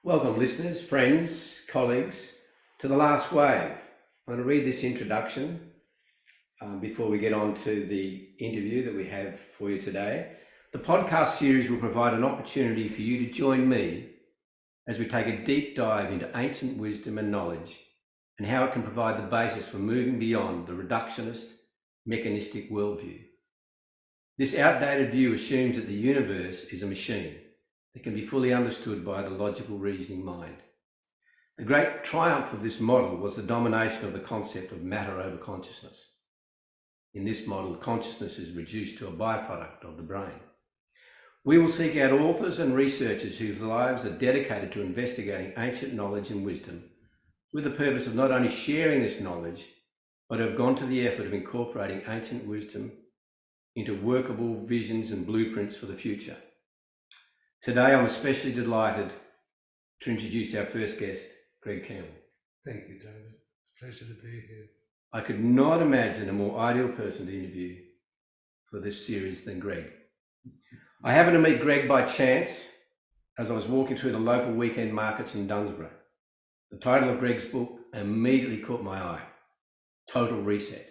Welcome, listeners, friends, colleagues, to The Last Wave. I'm going to read this introduction before we get on to the interview that we have for you today. The podcast series will provide an opportunity for you to join me as we take a deep dive into ancient wisdom and knowledge and how it can provide the basis for moving beyond the reductionist, mechanistic worldview. This outdated view assumes that the universe is a machine that can be fully understood by the logical reasoning mind. The great triumph of this model was the domination of the concept of matter over consciousness. In this model, consciousness is reduced to a byproduct of the brain. We will seek out authors and researchers whose lives are dedicated to investigating ancient knowledge and wisdom with the purpose of not only sharing this knowledge, but have gone to the effort of incorporating ancient wisdom into workable visions and blueprints for the future. Today, I'm especially delighted to introduce our first guest, Greg Campbell. Thank you, David. It's a pleasure to be here. I could not imagine a more ideal person to interview for this series than Greg. I happened to meet Greg by chance as I was walking through the local weekend markets in Dunsborough. The title of Greg's book immediately caught my eye, Total Reset.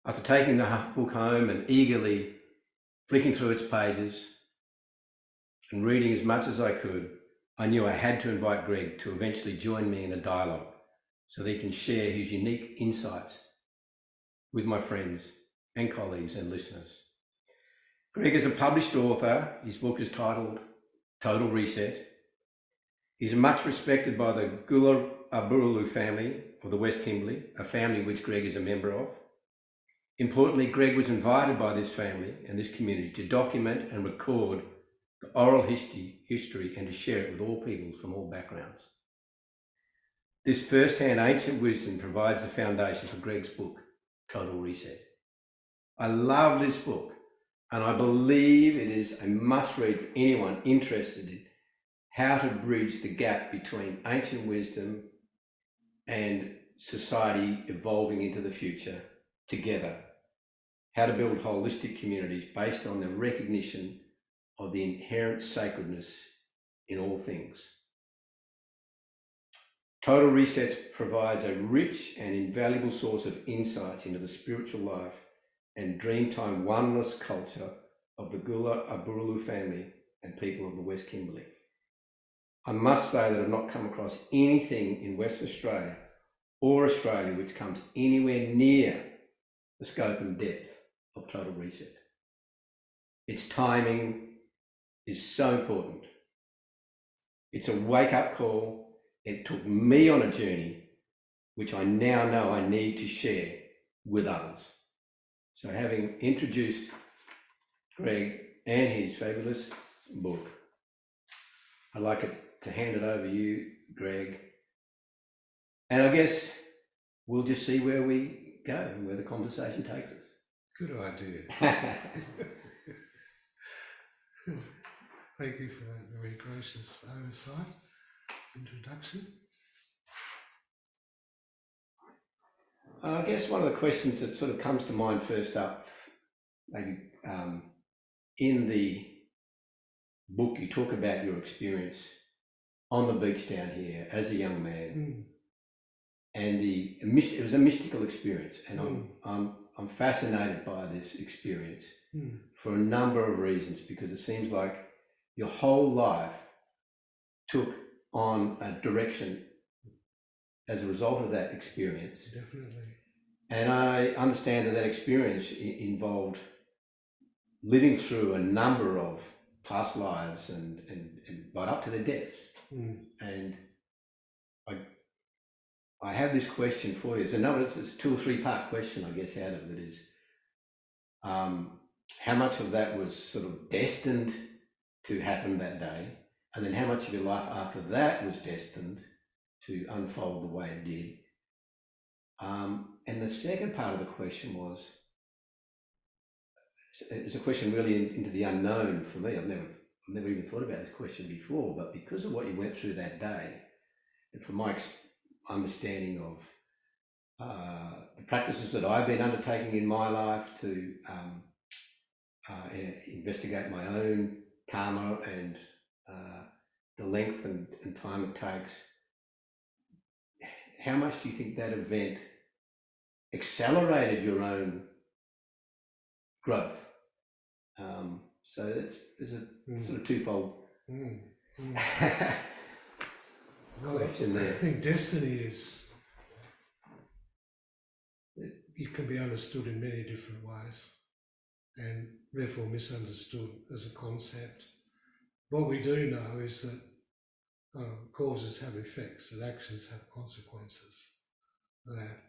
After taking the book home and eagerly flicking through its pages and reading as much as I could, I knew I had to invite Greg to eventually join me in a dialogue so that he can share his unique insights with my friends and colleagues and listeners. Greg is a published author. His book is titled Total Reset. He's much respected by the Gula family of the West Kimberley, a family which Greg is a member of. Importantly, Greg was invited by this family and this community to document and record the oral history and to share it with all peoples from all backgrounds. This first-hand ancient wisdom provides the foundation for Greg's book, Total Reset. I love this book, and I believe it is a must-read for anyone interested in how to bridge the gap between ancient wisdom and society evolving into the future together. How to build holistic communities based on the recognition of the inherent sacredness in all things. Total Reset provides a rich and invaluable source of insights into the spiritual life and Dreamtime oneness culture of the Gula family and people of the West Kimberley. I must say that I've not come across anything in Western Australia or Australia which comes anywhere near the scope and depth of Total Reset. Its timing is so important. It's a wake-up call. It took me on a journey which I now know I need to share with others. So having introduced Greg and his fabulous book, I'd like to hand it over to you, Greg. And I guess we'll just see where we go and where the conversation takes us. Good idea. Thank you for that very gracious oversight introduction. I guess one of the questions that sort of comes to mind first up, maybe in the book you talk about your experience on the beach down here as a young man, and it was a mystical experience, and I'm fascinated by this experience for a number of reasons, because it seems like your whole life took on a direction as a result of that experience. Definitely. And I understand that experience involved living through a number of past lives and right up to their deaths. And I have this question for you. It's a 2 or 3 part question, I guess, out of it is, how much of that was sort of destined to happen that day? And then how much of your life after that was destined to unfold the way it did? And the second part of the question was, it's a question really into the unknown for me. I've never even thought about this question before, but because of what you went through that day, and from my understanding of the practices that I've been undertaking in my life to investigate my own karma and the length and time it takes, how much do you think that event accelerated your own growth? So there's a sort of twofold question there. I think destiny is, it can be understood in many different ways and therefore misunderstood as a concept. What we do know is that causes have effects, that actions have consequences, that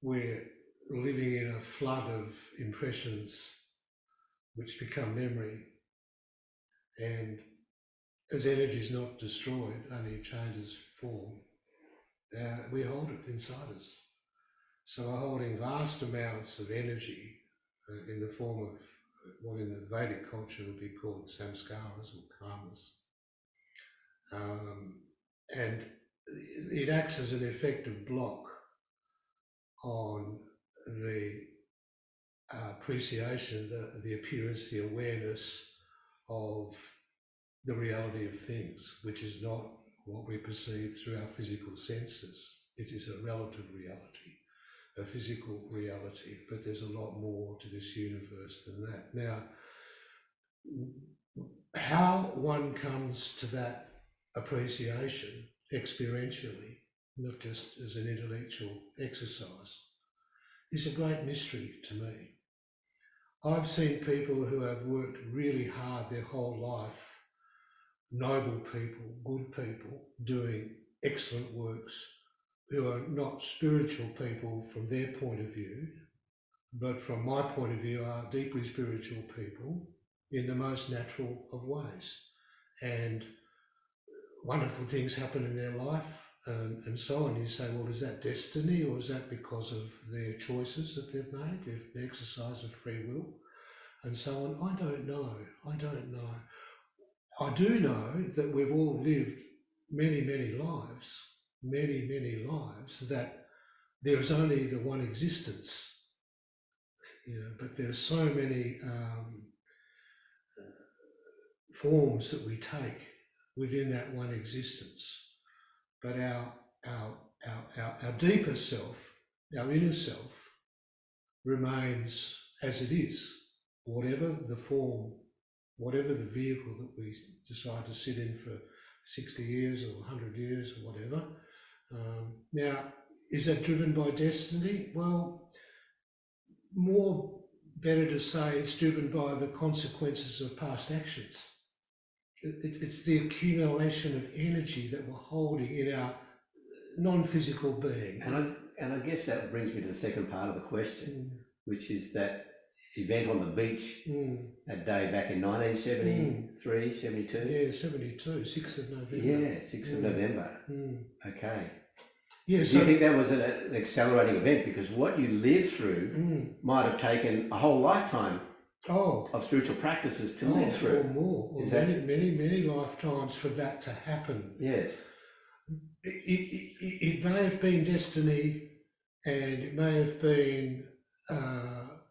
we're living in a flood of impressions which become memory, and as energy is not destroyed, only it changes form, we hold it inside us. So we're holding vast amounts of energy in the form of what in the Vedic culture would be called samskaras or karmas. And it acts as an effective block on the appreciation, the appearance, the awareness of the reality of things, which is not what we perceive through our physical senses. It is a relative reality, a physical reality, but there's a lot more to this universe than that. Now, how one comes to that appreciation experientially, not just as an intellectual exercise, is a great mystery to me. I've seen people who have worked really hard their whole life, noble people, good people, doing excellent works, who are not spiritual people from their point of view, but from my point of view are deeply spiritual people in the most natural of ways. And wonderful things happen in their life and so on. You say, well, is that destiny, or is that because of their choices that they've made, if the exercise of free will and so on? I don't know. I do know that we've all lived many lives, that there is only the one existence, but there are so many forms that we take within that one existence. But our deeper self, our inner self, remains as it is, whatever the form, whatever the vehicle that we decide to sit in for 60 years or 100 years or whatever. Now, is that driven by destiny? Well, better to say it's driven by the consequences of past actions. It's the accumulation of energy that we're holding in our non-physical being. And I guess that brings me to the second part of the question, which is that event on the beach that day back in 1973, 72? Yeah, 72, 6th of November. Yeah, 6th of November. Okay. Yeah, Do you think that was an accelerating event? Because what you lived through might have taken a whole lifetime of spiritual practices to live through. Or more, or many lifetimes for that to happen. Yes. It may have been destiny, and it may have been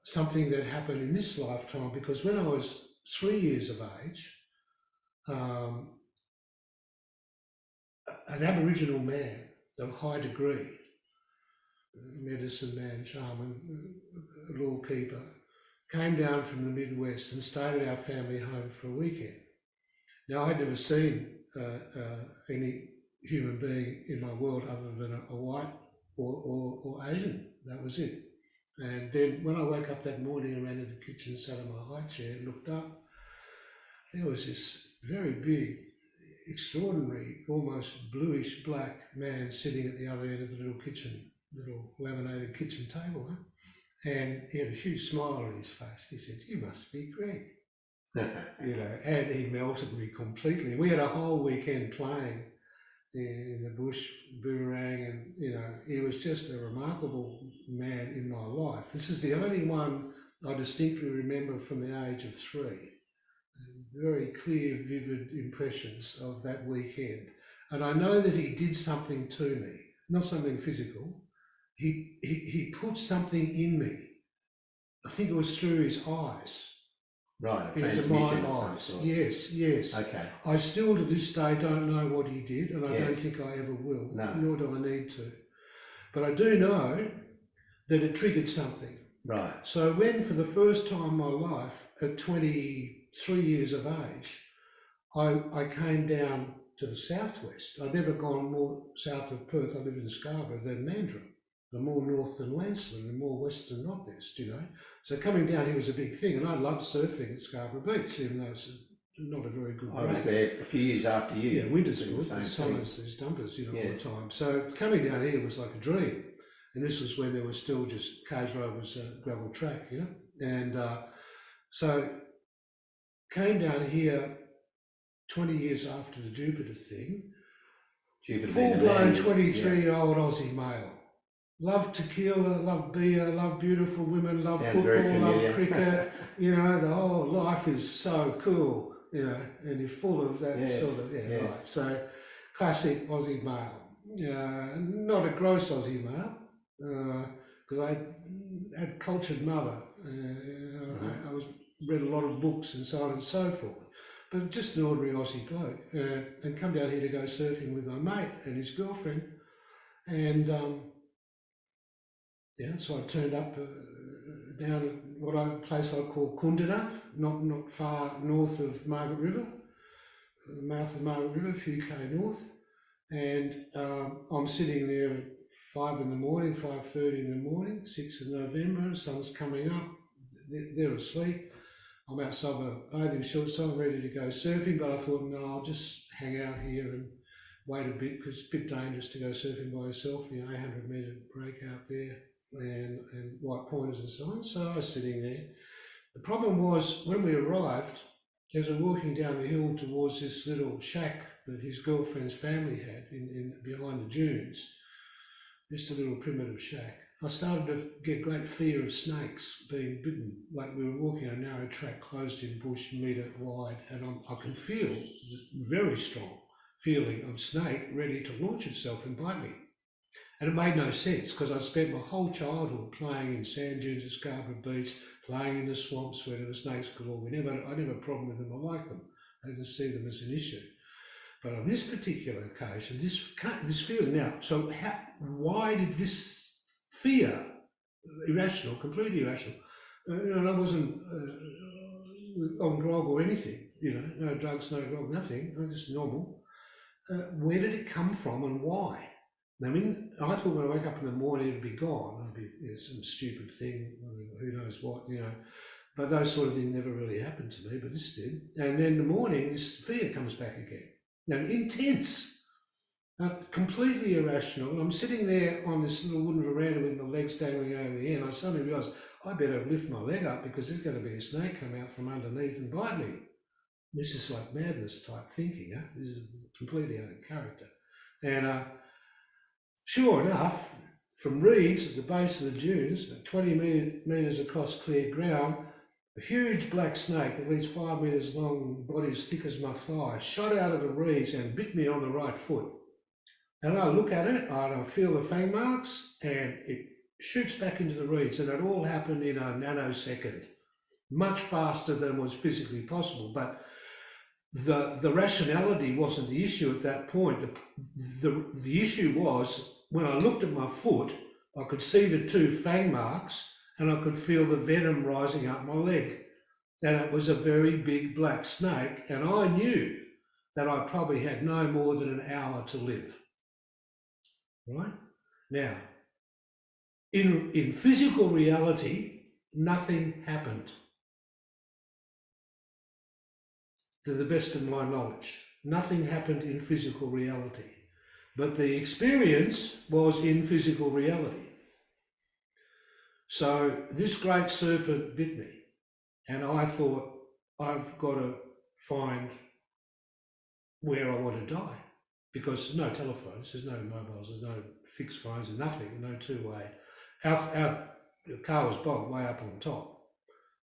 something that happened in this lifetime, because when I was 3 years of age, an Aboriginal man of high degree, medicine man, shaman, law keeper, came down from the Midwest and stayed at our family home for a weekend. Now, I'd never seen any human being in my world other than a white or Asian. That was it. And then when I woke up that morning, I ran to the kitchen, sat on my high chair, looked up, there was this very big, extraordinary, almost bluish black man sitting at the other end of the little laminated kitchen table. And he had a huge smile on his face. He said, "You must be Greg." And he melted me completely. We had a whole weekend playing in the bush, boomerang, and he was just a remarkable man in my life. This is the only one I distinctly remember from the age of 3. Very clear, vivid impressions of that weekend. And I know that he did something to me, not something physical. He put something in me. I think it was through his eyes. Right, a into my transmission of some eyes. sort. Yes, yes. Okay. I still to this day don't know what he did, and I Yes. don't think I ever will, No. nor do I need to. But I do know that it triggered something. Right. So when, for the first time in my life, at 23 years of age, I came down to the southwest. I'd never gone more south of Perth. I lived in Scarborough than Mandurah, and more north than Lancelin, and more west than Notwest, you know. So coming down here was a big thing, and I loved surfing at Scarborough Beach, even though it's not a very good break. I was there a few years after you. Yeah, winter's doing good, the same summers there's dumpers, you know, all Yes. the time. So coming down here was like a dream. And this was when there was still just Caves Road was a gravel track, you know. And so came down here 20 years after the Jupiter thing, Jupiter being the full-blown man, 23-year-old Aussie male. Loved tequila, loved beer, loved beautiful women, loved Sounds very football, familiar. loved cricket. You know, the whole life is so cool, you know, and you're full of that Yes, sort of, yeah, yes. right. So classic Aussie male. Not a gross Aussie male, because I had cultured mother. I was read a lot of books and so on and so forth. But just an ordinary Aussie bloke, and come down here to go surfing with my mate and his girlfriend. And yeah, so I turned up down at what a place I call Kundalini, not far north of Margaret River, the mouth of Margaret River, a few k north. And I'm sitting there at 5 in the morning, 5:30 in the morning, 6th of November, the sun's coming up, they're asleep. I'm outside my bathing shorts, so I'm ready to go surfing, but I thought, no, I'll just hang out here and wait a bit, because it's a bit dangerous to go surfing by yourself, you know, 800-metre break out there and white pointers and so on. So I was sitting there. The problem was, when we arrived, as we're walking down the hill towards this little shack that his girlfriend's family had in behind the dunes, just a little primitive shack, I started to get great fear of snakes being bitten. Like we were walking a narrow track, closed in bush, metre wide, and I can feel the very strong feeling of snake ready to launch itself and bite me. And it made no sense, because I'd spent my whole childhood playing in sand dunes at Scarborough Beach, playing in the swamps where there were snakes galore. I never had a problem with them. I liked them. I didn't see them as an issue. But on this particular occasion, this feeling now, so why did this fear, irrational, completely irrational, and I wasn't on grog or anything, you know, no drugs, no grog, nothing, just normal. Where did it come from and why? I mean, I thought when I wake up in the morning it'd be gone. It'd be, you know, some stupid thing, who knows what, you know. But those sort of things never really happened to me, but this did. And then in the morning, this fear comes back again. Now, intense, completely irrational. And I'm sitting there on this little wooden veranda with my legs dangling over the end. I suddenly realised I better lift my leg up, because there's going to be a snake come out from underneath and bite me. This is like madness type thinking. Huh? This is completely out of character. And sure enough, from reeds at the base of the dunes, 20 metres across clear ground, a huge black snake, at least 5 metres long, body as thick as my thigh, shot out of the reeds and bit me on the right foot. And I look at it, and I feel the fang marks, and it shoots back into the reeds, and it all happened in a nanosecond, much faster than was physically possible. But the rationality wasn't the issue at that point. The issue was, when I looked at my foot, I could see the 2 fang marks, and I could feel the venom rising up my leg. And it was a very big black snake, and I knew that I probably had no more than an hour to live. Right? Now, in physical reality, nothing happened. To the best of my knowledge, nothing happened in physical reality. But the experience was in physical reality. So this great serpent bit me, and I thought, I've got to find where I want to die, because no telephones, there's no mobiles, there's no fixed phones, there's nothing, no two-way. Our car was bogged way up on top.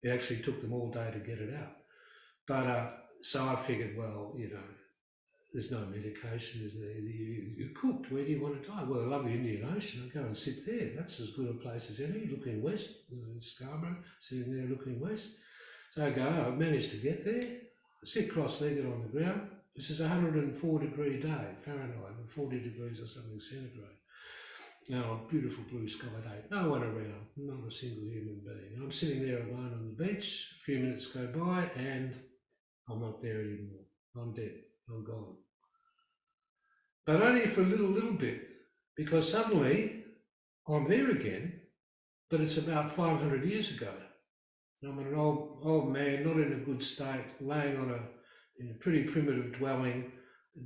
It actually took them all day to get it out. But so I figured, well, you know, there's no medication, there's no, you're cooked, where do you want to die? Well, I love the Indian Ocean, I'll go and sit there. That's as good a place as any, looking west, in Scarborough, sitting there looking west. So I go, I managed to get there, I sit cross-legged on the ground. This is a 104-degree day, Fahrenheit, and 40 degrees or something centigrade. Now, a beautiful blue sky day, no one around, not a single human being. I'm sitting there alone on the beach, a few minutes go by and I'm not there anymore. I'm dead, I'm gone. But only for a little bit, because suddenly I'm there again, but it's about 500 years ago. I'm an old man, not in a good state, laying in a pretty primitive dwelling,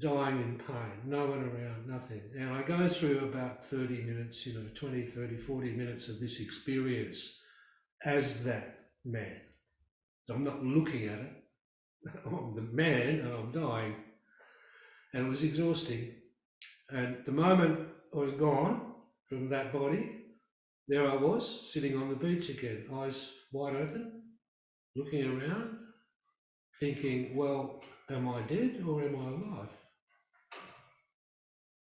dying in pain, no one around, nothing. And I go through about 30 minutes, 20, 30, 40 minutes of this experience as that man. I'm not looking at it. I'm the man and I'm dying. And it was exhausting. And the moment I was gone from that body, there I was, sitting on the beach again, eyes wide open, looking around, thinking, well, am I dead or am I alive?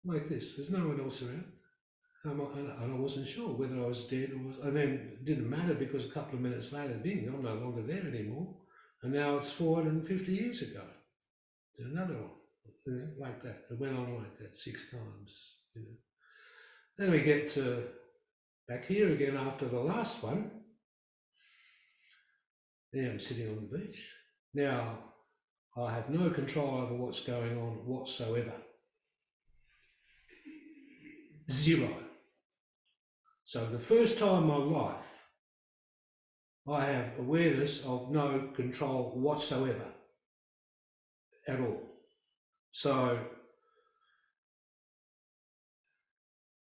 Like this, there's no one else around. And I wasn't sure whether I was dead or was, and then it didn't matter because a couple of minutes later, bing, I'm no longer there anymore. And now it's 450 years ago. There's another one, like that. It went on like that 6 times. Then we get back here again after the last one. There I'm sitting on the beach. Now, I have no control over what's going on whatsoever. Zero. So the first time in my life, I have awareness of no control whatsoever at all. So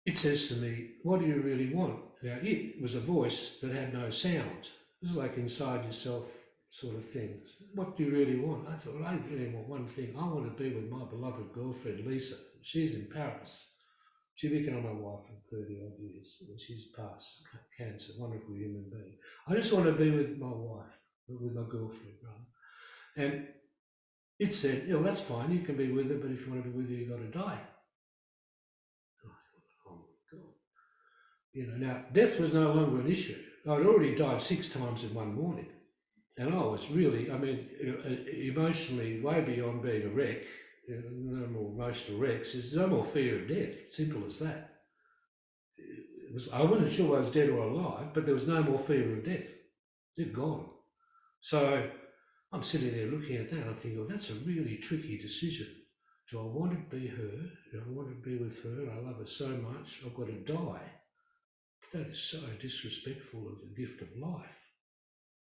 it says to me, what do you really want? Now, it was a voice that had no sound. This is like inside yourself sort of thing. What do you really want? I thought, well, I really want one thing. I want to be with my beloved girlfriend, Lisa. She's in Paris. She's become my wife for 30 odd years. She's passed cancer, wonderful human being. I just want to be with my wife, with my girlfriend, right? And it said, yeah, well, that's fine, you can be with her, but if you want to be with her, you've got to die. Oh my God. Now, death was no longer an issue. I'd already died 6 times in one morning. And I was really, emotionally way beyond being a wreck. No more emotional wrecks. There's no more fear of death. Simple as that. I wasn't sure I was dead or alive, but there was no more fear of death. It's gone. So I'm sitting there looking at that and I'm thinking, well, that's a really tricky decision. Do I want to be her? Do I want to be with her? I love her so much. I've got to die. That is so disrespectful of the gift of life.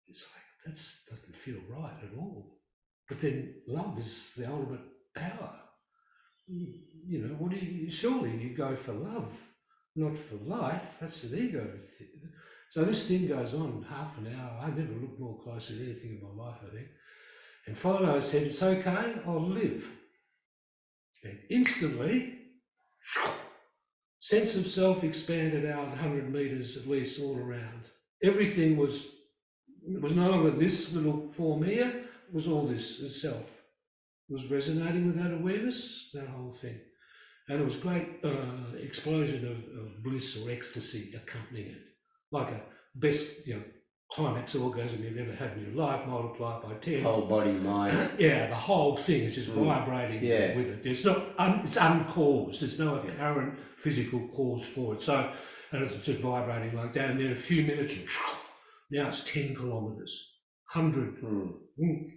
It's like, that doesn't feel right at all. But then love is the ultimate power. Surely you go for love, not for life. That's an ego thing. So this thing goes on half an hour. I never looked more closely at anything in my life, I think. And finally I said, it's okay, I'll live. And instantly, sense of self expanded out 100 metres at least all around. Everything was no longer this little form here, it was all this itself. It was resonating with that awareness, that whole thing. And it was great explosion of bliss or ecstasy accompanying it. Like a best, climax orgasm you've ever had in your life, multiply it by 10. Whole body, mind. Yeah, the whole thing is just vibrating with it. It's not, it's uncaused. There's no apparent physical cause for it. So, and it's just vibrating like that. And then a few minutes, now it's 10 kilometres, 100.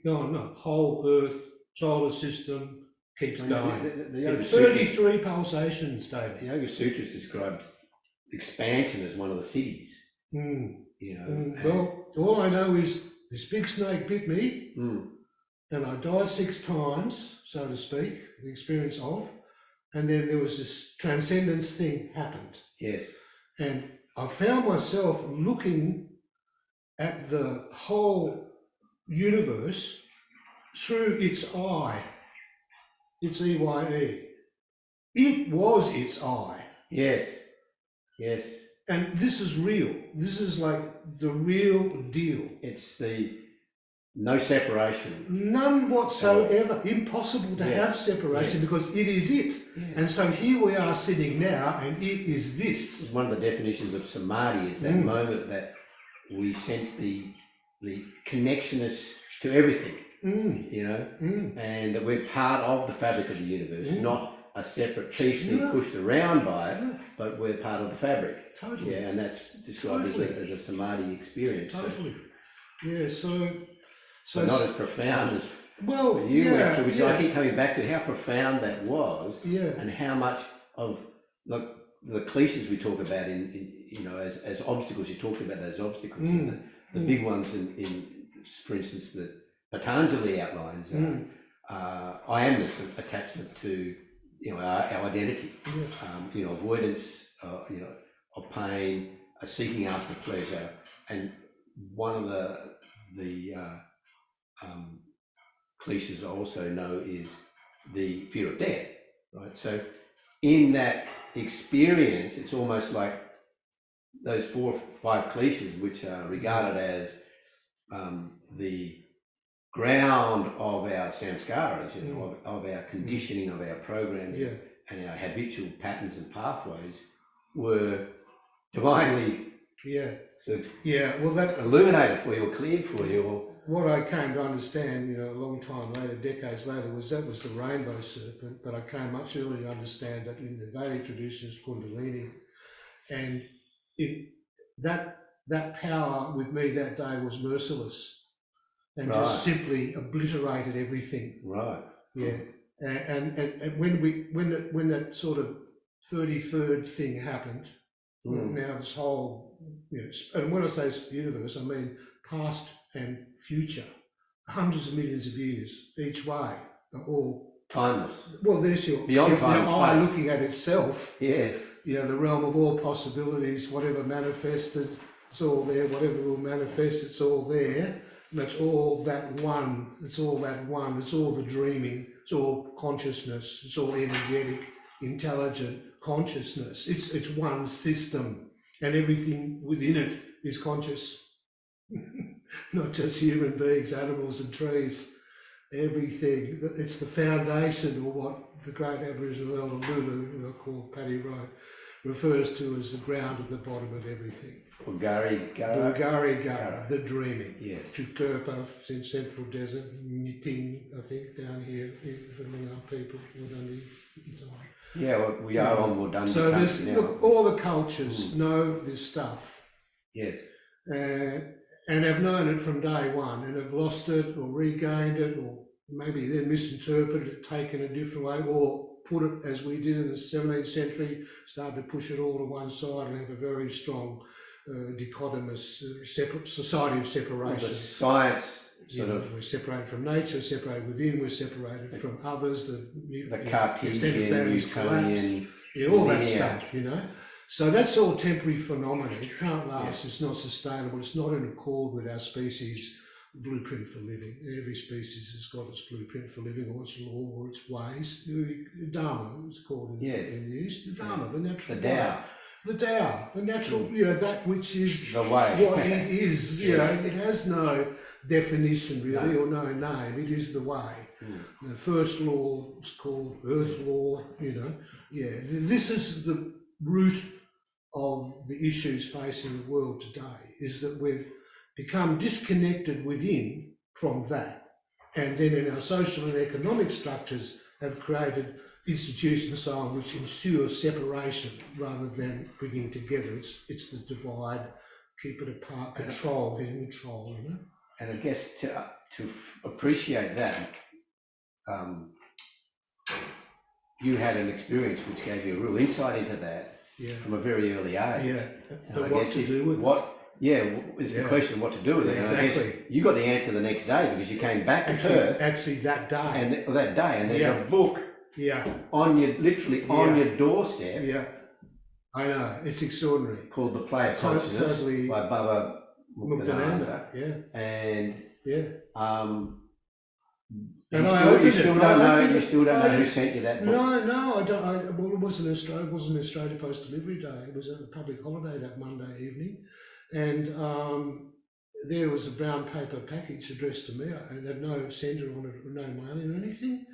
No, whole Earth, solar system keeps going. The Yoga 33 pulsations, David. The Yoga Sutras describes expansion as one of the cities. Well, all I know is this big snake bit me and I died 6 times, so to speak, the experience of, and then there was this transcendence thing happened. Yes. And I found myself looking at the whole universe through its eye, its EYE. It was its eye. Yes. Yes. And this is real. This is like the real deal. It's the no separation. None whatsoever. Impossible to have separation because it is it. Yes. And so here we are sitting now and it is this. One of the definitions of samadhi is that moment that we sense the connectionness to everything, Mm, you know, mm. and that we're part of the fabric of the universe, Mm. not a separate piece being No. pushed around by it, No. but we're part of the fabric. Totally. Yeah, and that's described Totally. as a samadhi experience. Totally. Yeah. So not as profound as well. what you went Yeah. through, which Yeah. I keep coming back to how profound that was, Yeah. and how much of the cliches we talk about in you know as obstacles. You talked about those obstacles, and the big ones in for instance that Patanjali outlines. I am this attachment to our identity, avoidance, of pain, seeking after pleasure, and one of the cliches I also know is the fear of death, right? So in that experience, it's almost like those 4 or 5 cliches, which are regarded as the ground of our samskaras, of our conditioning, of our programming, and our habitual patterns and pathways, were divinely sort of illuminated for you or cleared for you. Or, what I came to understand, a long time later, decades later, was the rainbow serpent, but I came much earlier to understand that in the Vedic traditions, Kundalini, and that power with me that day was merciless and just simply obliterated everything. Right. Yeah. And when that sort of 33rd thing happened, now this whole, and when I say universe, I mean past and future, hundreds of millions of years each way, are all timeless. Well, there's your beyond time and eye space. looking at itself. Yes. The realm of all possibilities, whatever manifested, it's all there. Whatever will manifest, it's all there. And it's all that one. It's all that one. It's all the dreaming. It's all consciousness. It's all energetic, intelligent consciousness. It's one system, and everything within it is conscious. Not just human beings, animals and trees. Everything. It's the foundation, or what the great Aboriginal elder Lulu, who I call Paddy Wright, refers to as the ground at the bottom of everything. Gari, the dreaming. Yes. Chukurpa, in Central Desert, Niting, I think, down here, for Noongar people, Wurundjeri, and so on. Yeah, well, we are on Wurundjeri. So look, all the cultures know this stuff. Yes. And have known it from day one, and have lost it or regained it, or maybe they're misinterpreted it, taken a different way, or put it, as we did in the 17th century, started to push it all to one side and have a very strong dichotomous separate society of separation. Well, the science we're separated from nature, separated within, we're separated from others. The Cartesian, Newtonian, all that stuff, So that's all temporary phenomena. It can't last. It's not sustainable. It's not in accord with our species' blueprint for living. Every species has got its blueprint for living, or its law, or its ways. The Dharma, it's called in the East. The Dharma, the natural. The Tao. The Tao, the natural, that which is the way. What it is. It has no definition really, or no name. It is the way. The first law is called Earth Law. This is the root of the issues facing the world today, is that we've become disconnected within from that, and then in our social and economic structures have created institutions so on which ensure separation rather than bringing together. It's the divide, keep it apart, control. And I guess to appreciate that, you had an experience which gave you a real insight into that from a very early age. But what to do with it? Is the question what to do with it. And exactly. I guess you got the answer the next day because you came back to Perth. Actually, that day. And there's a book on your doorstep. Yeah, I know, it's extraordinary. Called The Play of Consciousness by Baba Muktananda. And you still don't know who sent you that book. No, I don't. Well, it wasn't Australia Post Delivery Day. It was a public holiday that Monday evening, and there was a brown paper package addressed to me. It had no sender on it, no mailing or anything,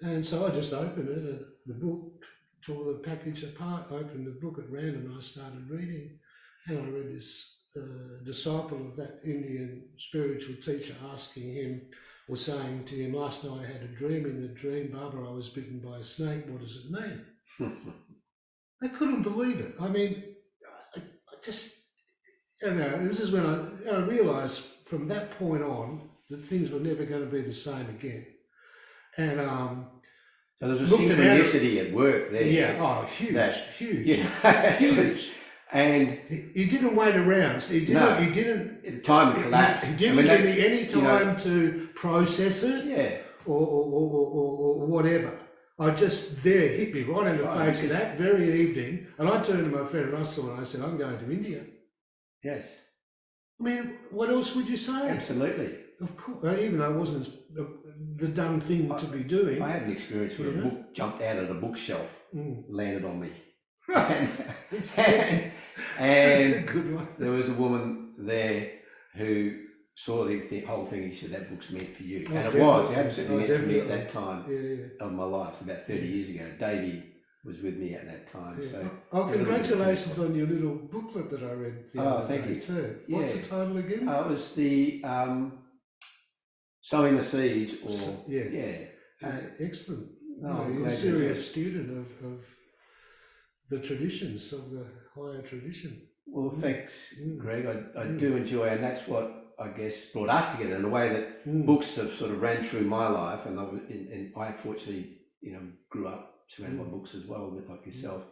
and so I just opened it, and the book, tore the package apart, opened the book at random, and I started reading, and I read this disciple of that Indian spiritual teacher asking him or saying to him, last night I had a dream. In the dream, Barbara, I was bitten by a snake. What does it mean? I couldn't believe it. I mean, I just, you know, this is when I realised from that point on that things were never going to be the same again. And so there's a synchronicity at work there. Yeah, oh, huge, huge, Yeah. huge. And he didn't wait around. He didn't. No. He didn't. the time collapsed. He didn't give me any time to process it, Yeah. or whatever. I just there hit me right in the face that very evening, and I turned to my friend Russell and I said, "I'm going to India." Yes. I mean, what else would you say? Absolutely. Of course, even though it wasn't the dumb thing to be doing. I had an experience where a book jumped out of the bookshelf, landed on me. and Good one. there was a woman there who saw the whole thing. He said, that book's meant for you. Oh, and it definitely. was absolutely meant for me at Definitely. that time Yeah. of my life. It's about 30 years ago. Davey was with me at that time. Yeah. So Oh, congratulations on your little booklet that I read the other thank day you. too. What's the title again? it was the Sowing the Seeds, or Excellent. No, No, I'm you're a glad you serious student of the traditions, of the higher tradition. Well, thanks, Greg. I do enjoy, and that's what I guess brought us together in a way that books have sort of ran through my life, and I fortunately, grew up surrounded by books as well, a bit like yourself.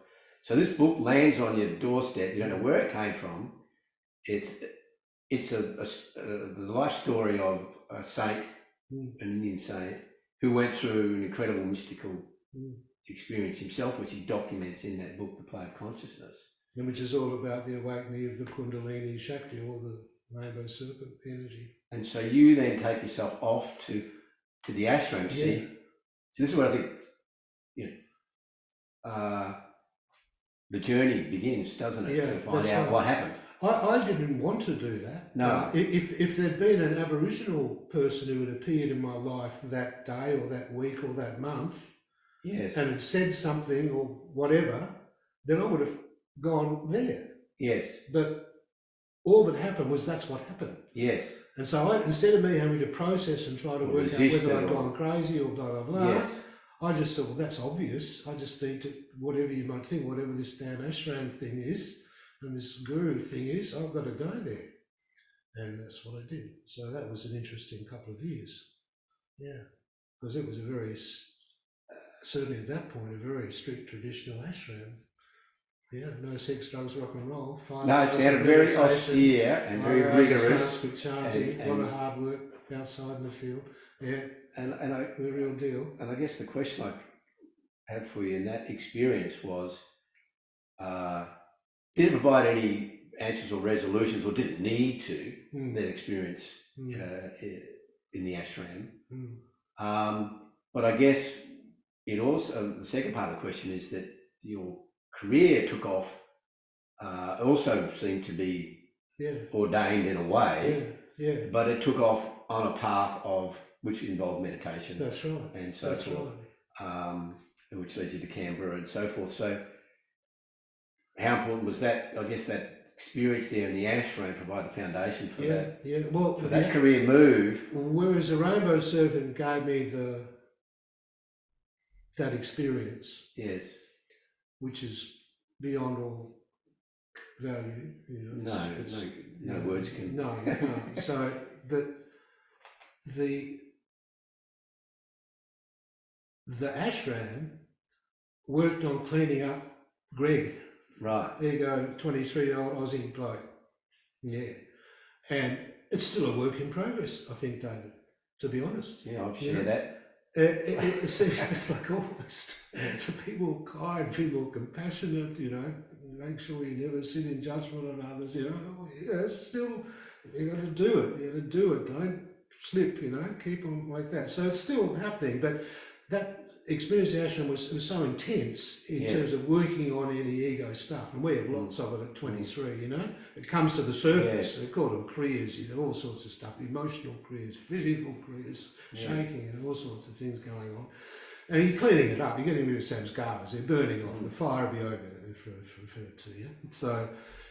So this book lands on your doorstep. You don't know where it came from. It's the life story of a saint, an Indian saint, who went through an incredible mystical experience himself, which he documents in that book, The Play of Consciousness. And which is all about the awakening of the Kundalini Shakti, or the rainbow serpent energy. And so you then take yourself off to the ashram. See, so this is where I think, the journey begins, doesn't it? Yeah, to find out what happened. I didn't want to do that. No. If there'd been an Aboriginal person who had appeared in my life that day or that week or that month, Yes. and had said something or whatever, then I would have gone there. Yes. But all that happened was that's what happened. Yes. And so instead of me having to process and try to work out whether I'd gone crazy or blah, blah, blah, Yes. I just thought, well, that's obvious. I just need to, whatever you might think, whatever this damn ashram thing is, and this guru thing is, I've got to go there. And that's what I did. So that was an interesting couple of years. Yeah. Because it was a very, certainly at that point, a very strict traditional ashram. Yeah, no sex, drugs, rock and roll. No, it sounded very austere and very rigorous. With chanting, a lot of hard work outside in the field. Yeah, and the real deal. And I guess the question I had for you in that experience was, did it provide any answers or resolutions, or did it need to, that experience in the ashram? But I guess it also, the second part of the question is that your career took off, also seemed to be ordained in a way, but it took off on a path of which involved meditation. That's right. And so forth, which led you to Canberra and so forth. So how important was that? I guess that experience there in the ashram provided the foundation for that. Yeah, well, for that career move. Whereas the rainbow serpent gave me that experience. Yes. Which is beyond all value. No words can. No, you can't. So, but the ashram worked on cleaning up Greg. Right. There you go, 23-year-old Aussie bloke. Yeah. And it's still a work in progress, I think, David, to be honest. Yeah, I'll share that. It seems like almost to be more kind, be more compassionate, make sure you never sit in judgment on others, still, you got to do it, don't slip, keep on like that. So it's still happening, but that experience in Ashram was so intense in terms of working on any ego stuff, and we have lots of it at 23, It comes to the surface, they call them kriyas, all sorts of stuff, emotional kriyas, physical kriyas, shaking and all sorts of things going on. And you're cleaning it up, you're getting rid of samskaras, they're burning off, the fire of yoga, refer to you. So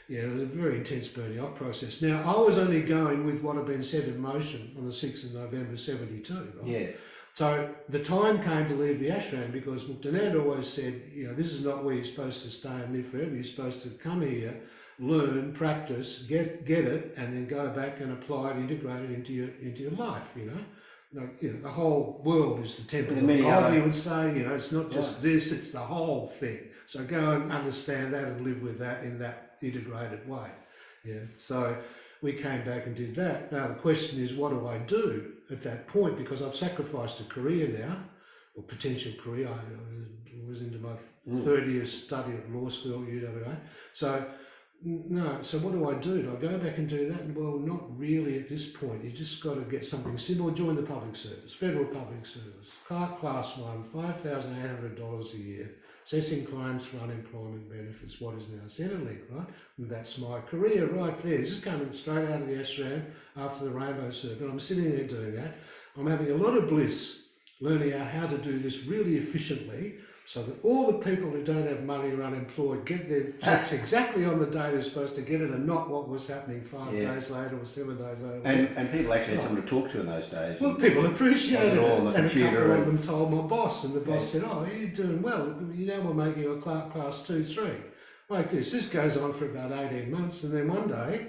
Yeah, it was a very intense burning off process. Now, I was only going with what had been set in motion on the 6th of November 72, right? Yes. So the time came to leave the ashram because Muktanand always said, you know, this is not where you're supposed to stay and live forever. You're supposed to come here, learn, practice, get it, and then go back and apply it, integrate it into your life, you know. Like, you know, the whole world is the temple of God, he would say, you know, it's not just this, it's the whole thing. So go and understand that and live with that in that integrated way. Yeah. So we came back and did that. Now the question is, what do I do at that point? Because I've sacrificed a career now, or potential career. I was into my third year study at law school at UWA. So no, so what do I do? Do I go back and do that? Well, not really at this point. You just got to get something simple. Join the public service, federal public service, class 1, $5,800 a year, assessing claims for unemployment benefits, what is now Centrelink, right? And that's my career right there. This is coming straight out of the ashram after the Rainbow Circuit. I'm sitting there doing that. I'm having a lot of bliss learning out how to do this really efficiently, so that all the people who don't have money or unemployed get their checks exactly on the day they're supposed to get it, and not what was happening 5 days later or 7 days later. And people actually had someone to talk to in those days. Well, people appreciated it. On the and computer a couple of them told my boss, and the boss said, oh, you're doing well. You know, we're making a class 2, 3. Like this. This goes on for about 18 months, and then one day,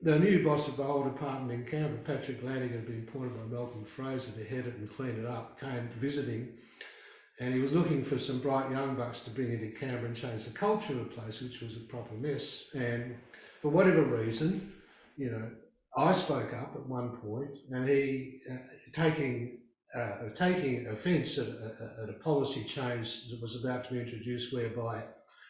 the new boss of the whole department in Campbell, Patrick Lanning, had been appointed by Malcolm Fraser to head it and clean it up, came visiting. And he was looking for some bright young bucks to bring into Canberra and change the culture of the place, which was a proper mess. And for whatever reason, you know, I spoke up at one point, and he, taking offence at a policy change that was about to be introduced, whereby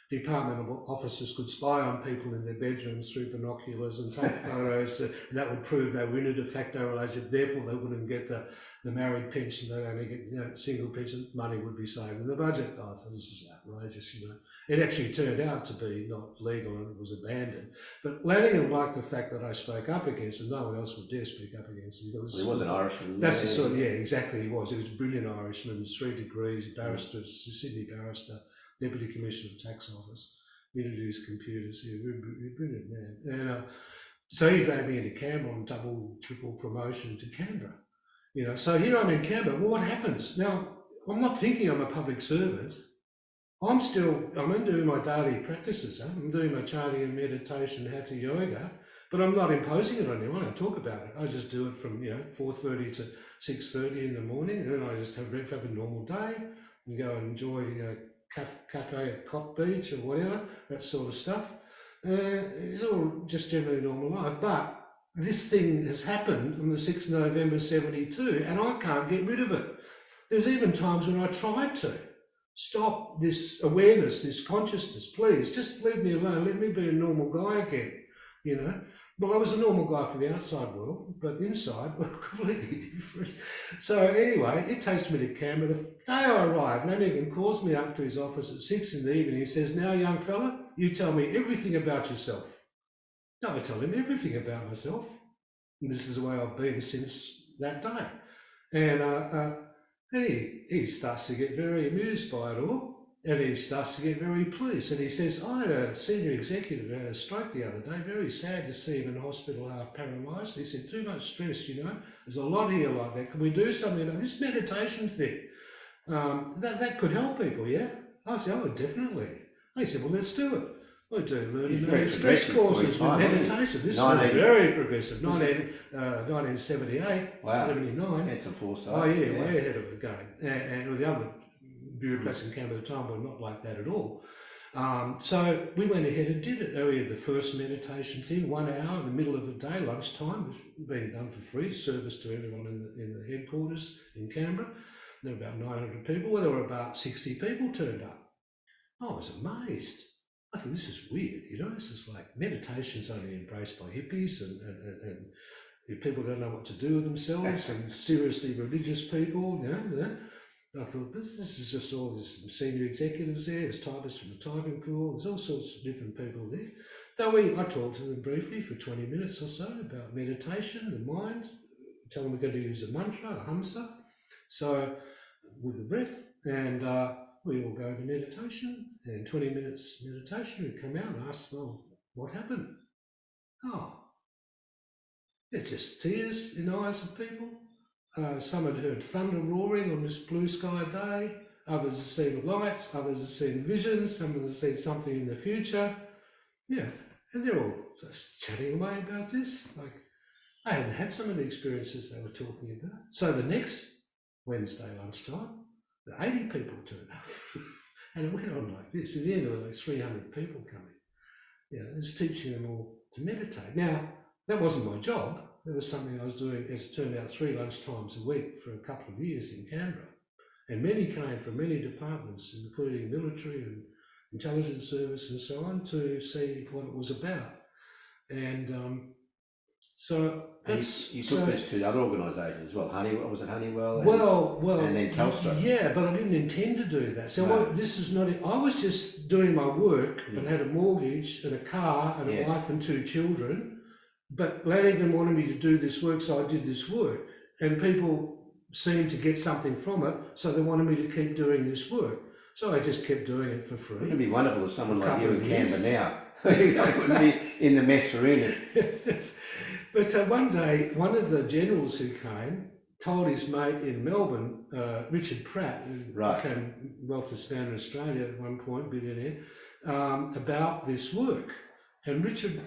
department officers could spy on people in their bedrooms through binoculars and take photos, and that would prove they were in a de facto relationship, therefore they wouldn't get the married pension, they'd only get, you know, single pension, money would be saved in the budget. I thought this was outrageous, you know. It actually turned out to be not legal and it was abandoned. But Lanningham liked the fact that I spoke up against it, and no one else would dare speak up against it. He was an Irishman. That's the sort of, exactly, he was. He was a brilliant Irishman, 3 degrees, barrister, Sydney barrister, Deputy Commissioner of Tax Office, introduced computers, he was a brilliant man. And so he dragged me into Canberra on double, triple promotion to Canberra. You know, so here I'm in Campbell. Well, what happens? Now, I'm not thinking I'm a public servant. I'm doing my daily practices. I'm doing my chanting and meditation, hatha yoga, but I'm not imposing it on anyone. I talk about it. I just do it from, 4:30 to 6:30 in the morning, and then I just have a normal day and go and enjoy, cafe at Cock Beach or whatever, that sort of stuff. It's all just generally normal life, but this thing has happened on the 6th of November 72, and I can't get rid of it. There's even times when I tried to stop this awareness, this consciousness, please, just leave me alone, let me be a normal guy again, you know. Well, I was a normal guy for the outside world, but inside, we're completely different. So anyway, it takes me to Canberra. The day I arrived, Lanningham calls me up to his office at 6 in the evening. He says, now, young fella, you tell me everything about yourself. So I tell him everything about myself. And this is the way I've been since that day. And he starts to get very amused by it all. And he starts to get very pleased. And he says, I had a senior executive who had a stroke the other day. Very sad to see him in hospital, half paralysed. He said, too much stress, you know. There's a lot here like that. Can we do something about this meditation thing? That could help people, yeah? I said, oh, definitely. He said, well, let's do it. We do learning stress courses with meditation. This is very progressive. 1978, wow. 79. It's a foresight. Oh, yeah, way ahead of the game. And the other bureaucrats in Canberra at the time were not like that at all. So we went ahead and did it. We had the first meditation thing, 1 hour in the middle of the day, lunchtime, was being done for free, service to everyone in the headquarters in Canberra. There were about 900 people. Well, there were about 60 people turned up. I was amazed. I thought, this is weird, you know. This is like meditation's only embraced by hippies and people don't know what to do with themselves, and seriously religious people, you know. I thought, this is just all this senior executives there, there's typists from the typing pool, there's all sorts of different people there. I talked to them briefly for 20 minutes or so about meditation, the mind, tell them we're going to use a mantra, a hamsa, so with the breath, and we all go to meditation, and 20 minutes meditation, we come out and ask, well, What happened? Oh, it's just tears in the eyes of people. Some had heard thunder roaring on this blue sky day. Others had seen lights. Others had seen visions. Some had seen something in the future. Yeah, and they're all just chatting away about this. Like, I hadn't had some of the experiences they were talking about. So the next Wednesday lunchtime, the 80 people turned up. And it went on like this. At the end, there were like 300 people coming. Yeah, it was teaching them all to meditate. Now, that wasn't my job. It was something I was doing, as it turned out, 3 lunchtimes a week for a couple of years in Canberra. And many came from many departments, including military and intelligence service and so on, to see what it was about. And so that's... You took this to other organisations as well. Honeywell, was it Honeywell? Well, and then Telstra. Yeah, but I didn't intend to do that. So No. this is not it. I was just doing my work and had a mortgage and a car and a wife and 2 children. But Lanigan wanted me to do this work, so I did this work. And people seemed to get something from it, so they wanted me to keep doing this work. So I just kept doing it for free. Wouldn't it be wonderful if someone like you in Canberra now wouldn't be in the mess we're in? But one day, one of the generals who came told his mate in Melbourne, Richard Pratt, who became wealthiest man in Australia at one point, billionaire, about this work. And Richard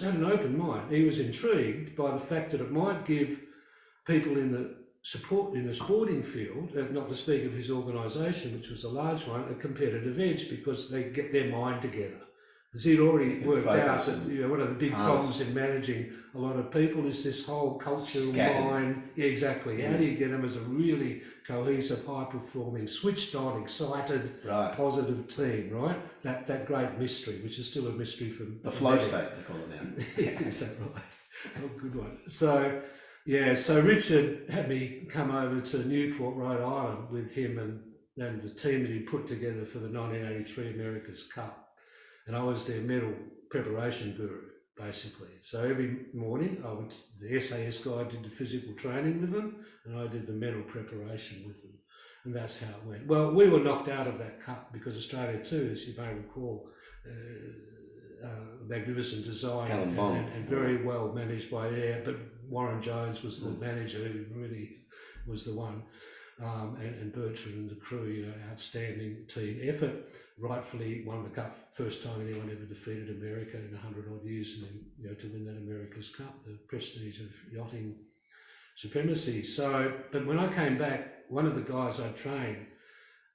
had an open mind. He was intrigued by the fact that it might give people in the sporting field, not to speak of his organisation, which was a large one, a competitive edge because they get their mind together. As he'd already worked out that one of the big problems in managing a lot of people is this whole cultural mind. Yeah, exactly. How do you get them as a really cohesive, high-performing, switched-on, excited, positive team, right? That great mystery, which is still a mystery for... The flow state, they call it now. Is that right? Oh, good one. So Richard had me come over to Newport, Rhode Island with him and the team that he put together for the 1983 America's Cup. And I was their medal preparation guru, basically. So every morning, the SAS guy did the physical training with them, and I did the medal preparation with them. And that's how it went. Well, we were knocked out of that cup because Australia too, as you may recall, magnificent design and very well managed by Air, but Warren Jones was the manager who really was the one. And Bertrand and the crew, outstanding team effort. Rightfully won the cup, first time anyone ever defeated America in 100 odd years, and then to win that America's Cup, the prestige of yachting supremacy. So, but when I came back, one of the guys I trained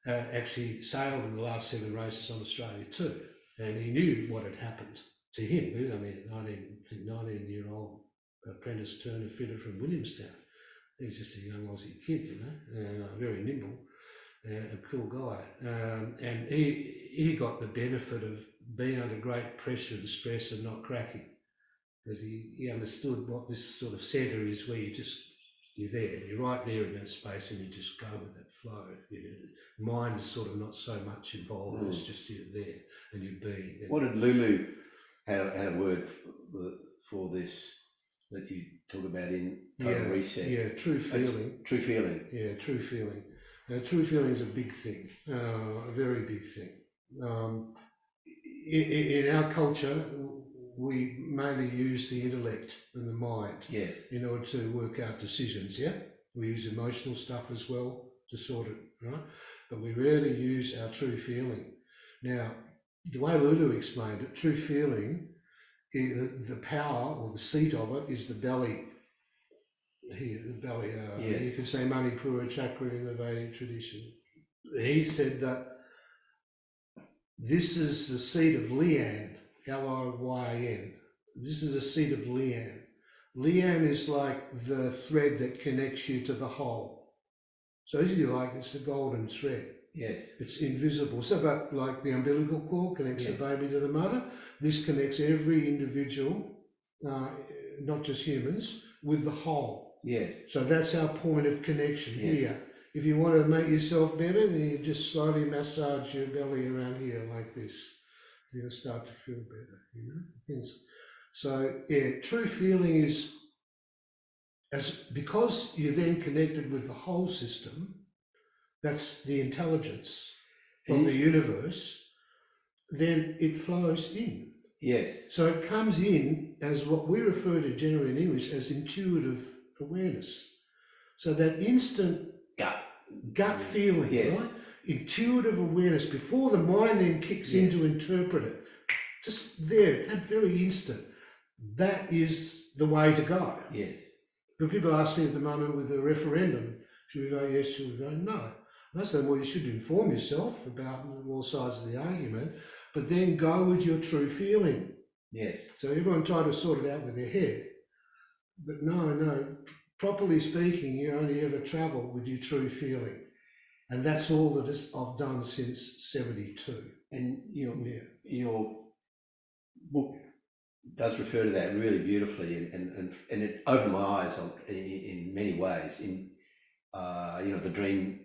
actually sailed in the last 7 races on Australia too, and he knew what had happened to him. I mean, 19-year-old apprentice turner fitter from Williamstown. He's just a young Aussie kid, and very nimble, a cool guy. And he got the benefit of being under great pressure and stress and not cracking, because he understood what this sort of centre is, where you're there, you're right there in that space, and you just go with that flow. Mind is sort of not so much involved, it's just you're there and you're being. What did Lulu had a word for this that you talk about in Total Reset? Yeah, true feeling. True feeling. Yeah, true feeling. True feeling is a big thing, a very big thing. In our culture, we mainly use the intellect and the mind in order to work out decisions, We use emotional stuff as well to sort it, right? But we rarely use our true feeling. Now, the way Lulu explained it, true feeling, the power or the seat of it is the belly. Here, the belly. You can say Manipura chakra in the Vedic tradition. He said that this is the seat of Lian, Lyin. This is the seat of Lian. Lian is like the thread that connects you to the whole. So if you like, it's the golden thread. Yes. It's invisible. So about like the umbilical cord connects the baby to the mother. This connects every individual, not just humans, with the whole. Yes. So that's our point of connection here. If you want to make yourself better, then you just slowly massage your belly around here like this. You'll start to feel better, Things. So true feeling is because you're then connected with the whole system. That's the intelligence of the universe. Then it flows in. Yes. So it comes in as what we refer to generally in English as intuitive awareness. So that instant gut feeling, yes. right? Intuitive awareness before the mind then kicks in to interpret it. Just there, that very instant. That is the way to go. Yes. But people ask me at the moment with the referendum, should we vote yes, should we vote no? And I say, well, you should inform yourself about all sides of the argument, but then go with your true feeling. Yes. So everyone try to sort it out with their head. But no, properly speaking, you only ever travel with your true feeling. And that's all that I've done since 72. And your book does refer to that really beautifully, and it opened my eyes in many ways. In the dream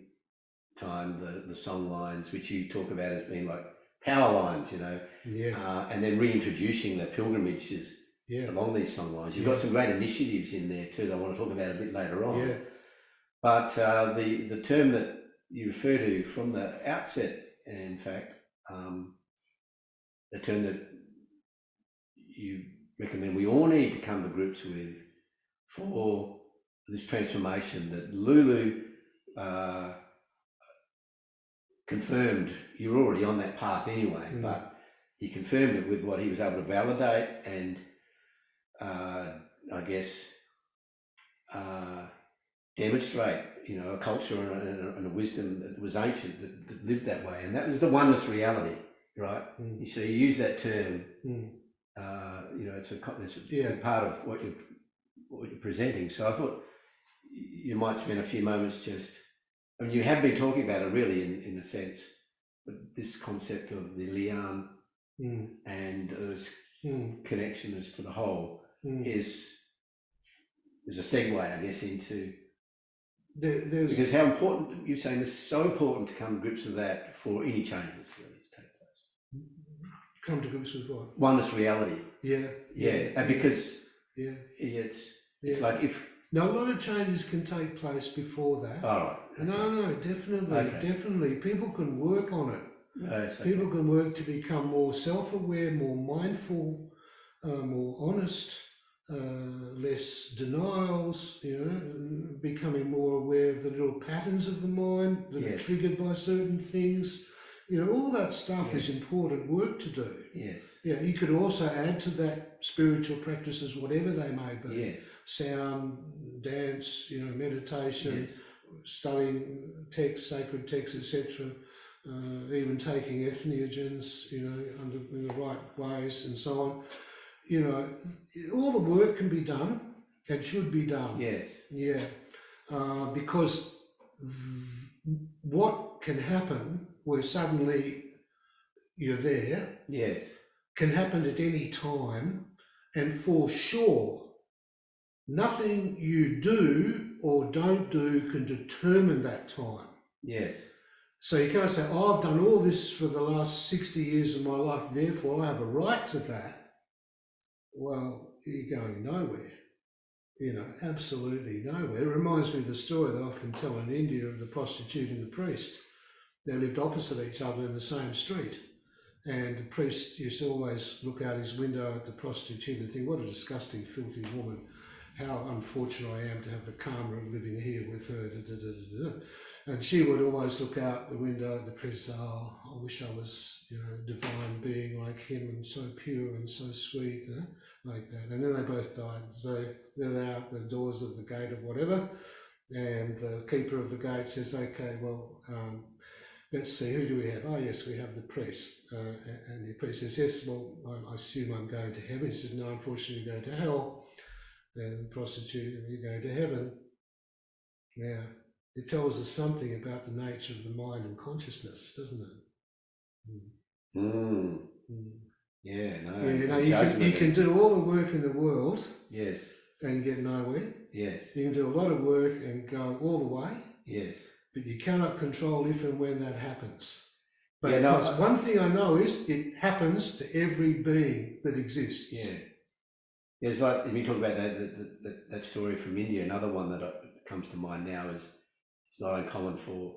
time, the song lines, which you talk about as being like power lines, and then reintroducing the pilgrimages along these song lines. You've got some great initiatives in there too that I want to talk about a bit later on. Yeah. But the term that you refer to from the outset, in fact, the term that you recommend we all need to come to grips with for this transformation that Lulu confirmed. You're already on that path anyway, but he confirmed it with what he was able to validate and I guess demonstrate, a culture and a wisdom that was ancient that lived that way, and that was the oneness reality, right? So you use that term. It's a part of what you're presenting. So I thought you might spend a few moments you have been talking about it really in a sense, but this concept of the lian and this connection as to the whole is a segue, I guess, into because how important you're saying it's so important to come to grips with that for any changes really to take place. Come to grips with what? Oneness reality. Yeah. And because it's like if a lot of changes can take place before that. All right. Okay. No, definitely. People can work on it. People can work to become more self-aware, more mindful, more honest, less denials, becoming more aware of the little patterns of the mind that are triggered by certain things. All that stuff is important work to do. Yes. Yeah, you could also add to that spiritual practices, whatever they may be. Yes. Sound, dance, meditation, studying texts, sacred texts, etc. Even taking entheogens, in the right ways and so on. All the work can be done and should be done. Yes. Yeah. Because what can happen where suddenly you're there can happen at any time, and for sure nothing you do or don't do can determine that time. Yes. So you can't say, I've done all this for the last 60 years of my life, therefore I have a right to that. Well, you're going nowhere. Absolutely nowhere. It reminds me of the story that I often tell in India of the prostitute and the priest. They lived opposite each other in the same street. And the priest used to always look out his window at the prostitute and think, what a disgusting, filthy woman. How unfortunate I am to have the karma of living here with her. Da, da, da, da, da. And she would always look out the window at the priest, I wish I was, a divine being like him and so pure and so sweet, like that. And then they both died. So they're out the doors of the gate of whatever. And the keeper of the gate says, okay, well, let's see, who do we have? Oh, yes, we have the priest. And the priest says, yes, well, I assume I'm going to heaven. He says, no, unfortunately, you're going to hell. And the prostitute, you're going to heaven. Yeah, it tells us something about the nature of the mind and consciousness, doesn't it? Yeah, you can do all the work in the world. Yes. And get nowhere. Yes. You can do a lot of work and go all the way. Yes. But you cannot control if and when that happens. But one thing I know is it happens to every being that exists. Yeah. Yeah, it's like, if you talk about that story from India, another one that comes to mind now is it's not uncommon for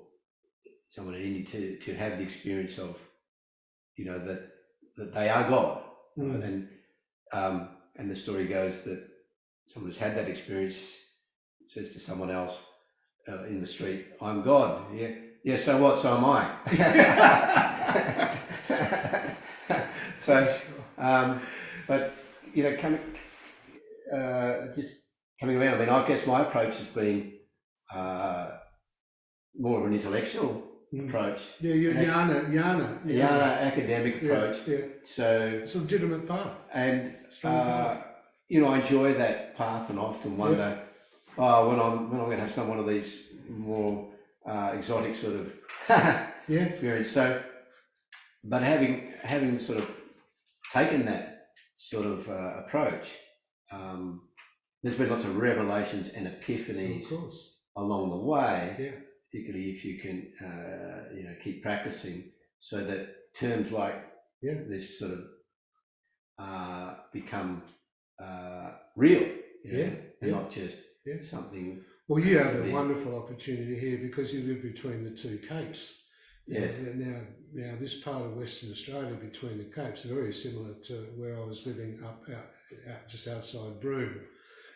someone in India to have the experience of, that they are God. right? And the story goes that someone who's had that experience says to someone else in the street, "I'm God." Yeah. So what? So am I. So, but you know, just coming around. I mean, I guess my approach has been more of an intellectual approach. Yeah, Jnana academic approach. Yeah. So it's a legitimate path. And you know, I enjoy that path, and often wonder, when I'm going to have some one of these more exotic sort of experience. So, but having sort of taken that sort of approach, there's been lots of revelations and epiphanies along the way, particularly if you can you know, keep practicing, so that terms like this sort of become real, you know, and not just something. Well, you have a wonderful opportunity here because you live between the two capes. Yes. Now this part of Western Australia between the capes is very similar to where I was living out just outside Broome.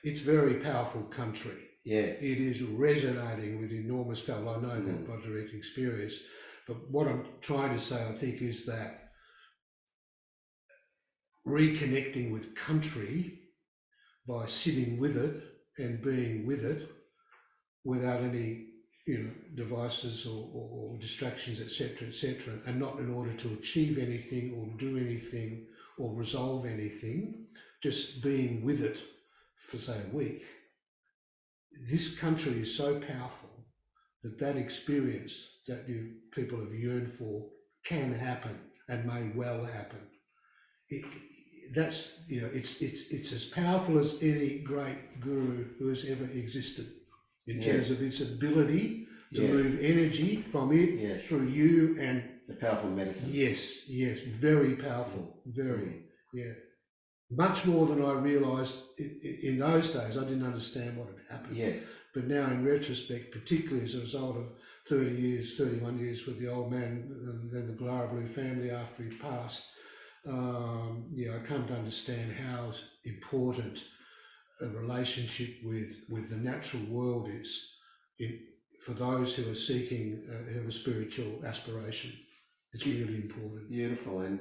It's very powerful country. Yes. It is resonating with enormous power. I know that by direct experience. But what I'm trying to say, I think, is that reconnecting with country by sitting with it and being with it without any, you know, devices or distractions, etc., and not in order to achieve anything or do anything or resolve anything, just being with it for, say, a week. This country is so powerful that experience that people have yearned for can happen and may well happen. That's, you know, it's as powerful as any great guru who has ever existed in terms of its ability to move energy from it through you, and it's a powerful medicine. Yes, very powerful, very, much more than I realised in those days. I didn't understand what had happened. Yes. But now in retrospect, particularly as a result of 31 years with the old man and then the Glarblue family after he passed, I come to understand how important a relationship with the natural world is for those who are seeking a spiritual aspiration. It's really important. Beautiful. And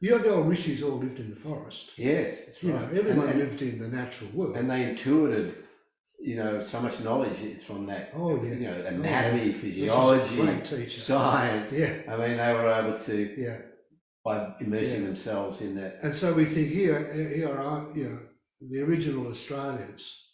the old rishis all lived in the forest. Yes, that's right. Know, everyone lived in the natural world. And they intuited, you know, so much knowledge from that, you know, anatomy, physiology, science. Yeah. I mean, they were able to, by immersing themselves in that. And so we think here are, you know, the original Australians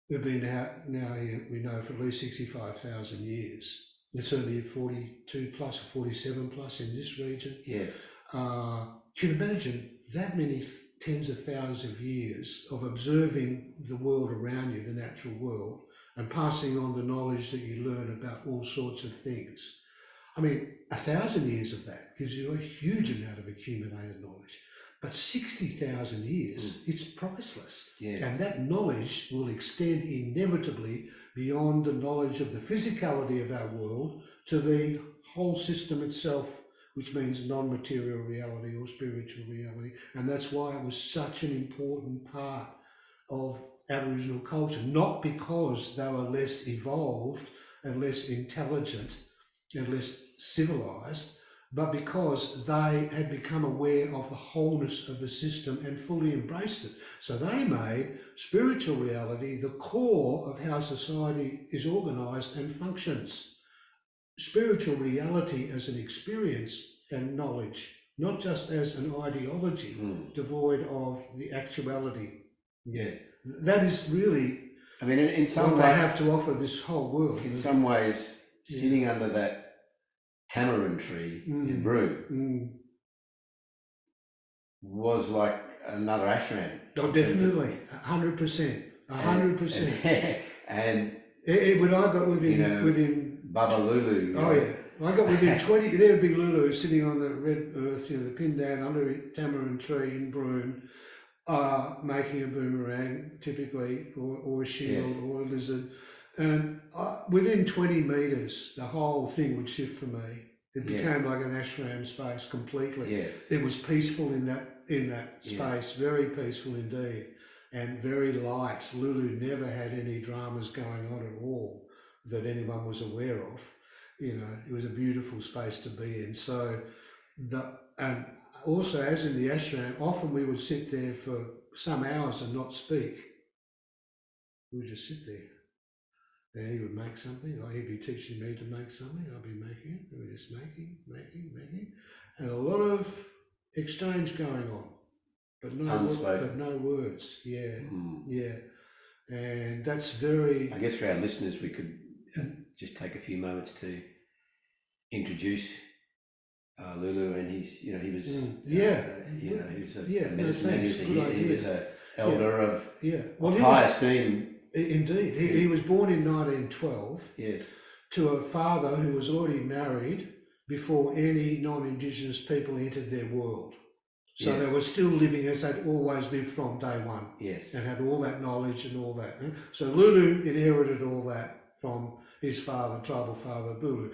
who've been now here, we know, for at least 65,000 years. It's certainly 42 plus, 47 plus in this region. Yes. Can you imagine that many tens of thousands of years of observing the world around you, the natural world, and passing on the knowledge that you learn about all sorts of things? I mean, 1,000 years of that gives you a huge amount of accumulated knowledge. But 60,000 years, it's priceless. Yes. And that knowledge will extend inevitably beyond the knowledge of the physicality of our world to the whole system itself, which means non-material reality or spiritual reality. And that's why it was such an important part of Aboriginal culture, not because they were less evolved and less intelligent and less civilized, but because they had become aware of the wholeness of the system and fully embraced it. So they made spiritual reality the core of how society is organized and functions. Spiritual reality as an experience and knowledge, not just as an ideology devoid of the actuality. Yeah. That is really, I mean, in some what way, they have to offer this whole world. In some ways, sitting under that tamarind tree in Broome was like another ashram. Oh, definitely, 100%, 100%. And when I got within Baba Lulu. Oh yeah, I got within 20. There'd be Lulu sitting on the red earth, you know, the pin down under a tamarind tree in Broome, making a boomerang typically, or a shield, or a lizard. And within 20 metres, the whole thing would shift for me. It became like an ashram space completely. Yes. It was peaceful in that in that space, very peaceful indeed, and very light. Lulu never had any dramas going on at all that anyone was aware of. You know, it was a beautiful space to be in. So, and also, as in the ashram, often we would sit there for some hours and not speak. We would just sit there. And he would make something, or he'd be teaching me to make something, I'd be making it, we were just making. And a lot of exchange going on, but no words. Yeah. And that's very... I guess for our listeners, we could just take a few moments to introduce Lulu, and he was a medicine man. He was an elder of high esteem. Indeed, he was born in 1912 to a father who was already married before any non-Indigenous people entered their world. So they were still living as they'd always lived from day one, and had all that knowledge and all that. So Lulu inherited all that from his father, tribal father Bulu.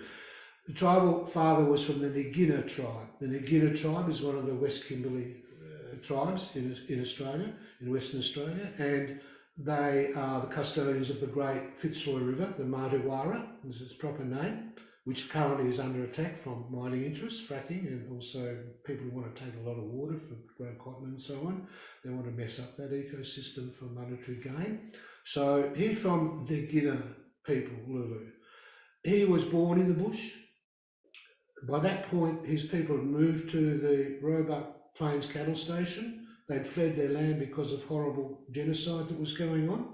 The tribal father was from the Nagina tribe. The Nagina tribe is one of the West Kimberley tribes in Australia, in Western Australia, and they are the custodians of the great Fitzroy River, the Martuwarra is its proper name, which currently is under attack from mining interests, fracking, and also people who want to take a lot of water for grow cotton and so on. They want to mess up that ecosystem for monetary gain. So he's from the Nagina people, Lulu. He was born in the bush. By that point, his people had moved to the Roebuck Plains cattle station. They'd fled their land because of horrible genocide that was going on.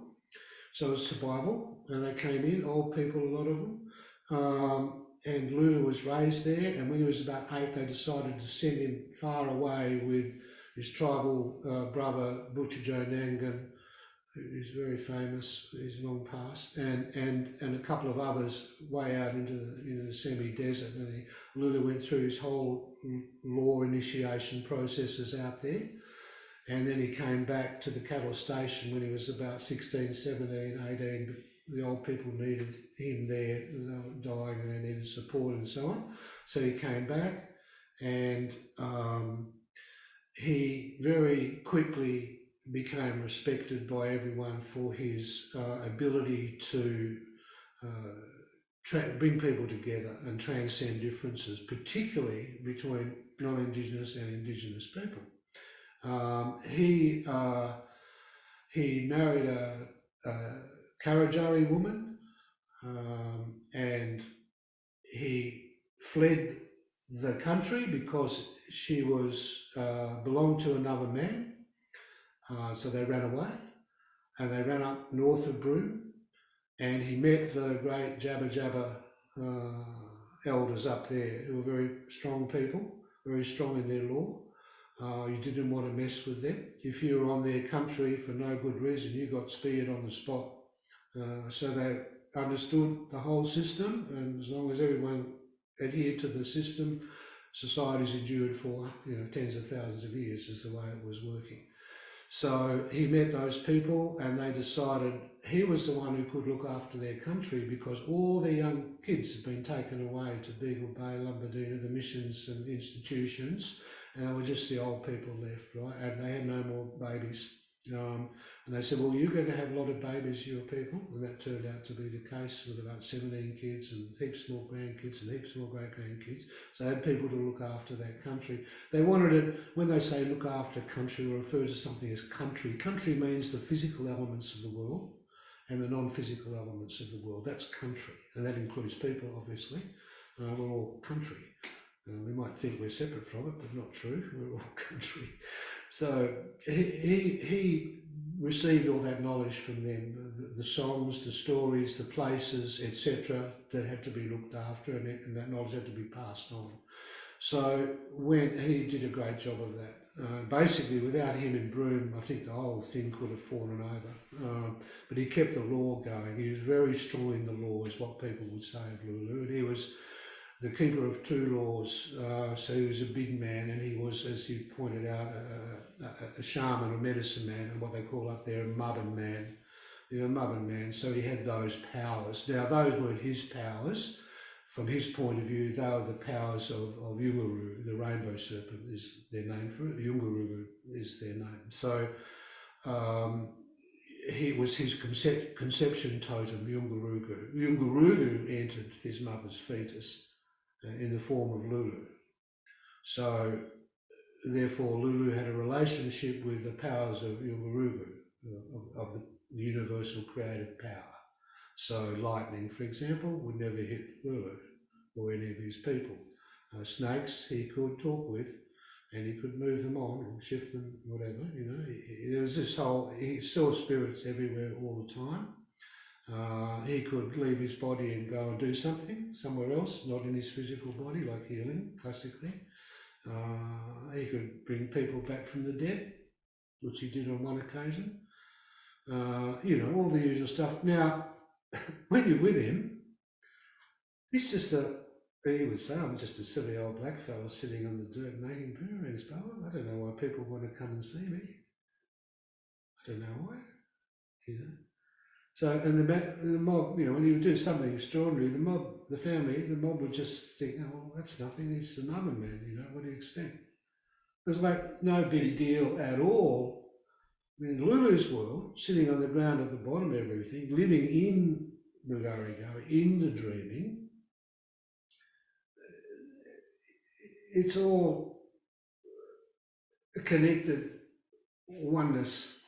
So it was survival, and they came in, old people, a lot of them. And Lulu was raised there, and when he was about 8, they decided to send him far away with his tribal brother, Butcher Joe Nangan, who's very famous, he's long past, and a couple of others way out into the semi-desert. And Lulu went through his whole law initiation processes out there. And then he came back to the cattle station when he was about 16, 17, 18. But the old people needed him there. They were dying and they needed support and so on. So he came back, and he very quickly became respected by everyone for his ability to bring people together and transcend differences, particularly between non-Indigenous and Indigenous people. He married a Karadjari woman, and he fled the country because she belonged to another man. So they ran away, and they ran up north of Broome, and he met the great Jabba Jabba elders up there, who were very strong people, very strong in their law. You didn't want to mess with them. If you were on their country for no good reason, you got speared on the spot. So they understood the whole system, and as long as everyone adhered to the system, societies endured for tens of thousands of years, is the way it was working. So he met those people, and they decided he was the one who could look after their country, because all the young kids had been taken away to Beagle Bay, Lumberdina, the missions and institutions, and they were just the old people left, right? And they had no more babies. And they said, well, you're going to have a lot of babies, your people. And that turned out to be the case, with about 17 kids and heaps more grandkids and heaps more great-grandkids. So they had people to look after that country. They wanted it, when they say look after country, or refer to something as country. Country means the physical elements of the world and the non-physical elements of the world. That's country. And that includes people, obviously. We're all country. We might think we're separate from it, but not true. We're all country. So he received all that knowledge from them, the songs, the stories, the places, etc., that had to be looked after, and that knowledge had to be passed on. So he did a great job of that. Basically, without him in Broome, I think the whole thing could have fallen over. But he kept the law going. He was very strong in the law, is what people would say of Lulu. And he was the keeper of 2 laws, so he was a big man, and he was, as you pointed out, a shaman, a medicine man, and what they call up there a mubbin man. So he had those powers. Now, those weren't his powers. from his point of view, they were the powers of Yungaru, the rainbow serpent is their name for it. Yungaru is their name. So he was his conception totem, Yungarugu. Yungarugu entered his mother's fetus in the form of Lulu. So therefore, Lulu had a relationship with the powers of Yungarugu, of the universal creative power. So lightning, for example, would never hit Lulu or any of his people. Snakes he could talk with, and he could move them on or shift them, whatever, you know. There was this whole, he saw spirits everywhere all the time. He could leave his body and go and do something somewhere else, not in his physical body, like healing, classically. He could bring people back from the dead, which he did on one occasion. You know, all the usual stuff. Now, when you're with him, he's just he would say, I'm just a silly old black fella sitting on the dirt making pyramids, but I don't know why people want to come and see me. I don't know why, you know. So, and the mob, you know, when he would do something extraordinary, the mob, the family, the mob would just think, oh, well, that's nothing, he's a mummy man, you know, what do you expect? It was like no big deal at all. In Lulu's world, sitting on the ground at the bottom of everything, living in Mugarigo, in the dreaming, it's all a connected oneness.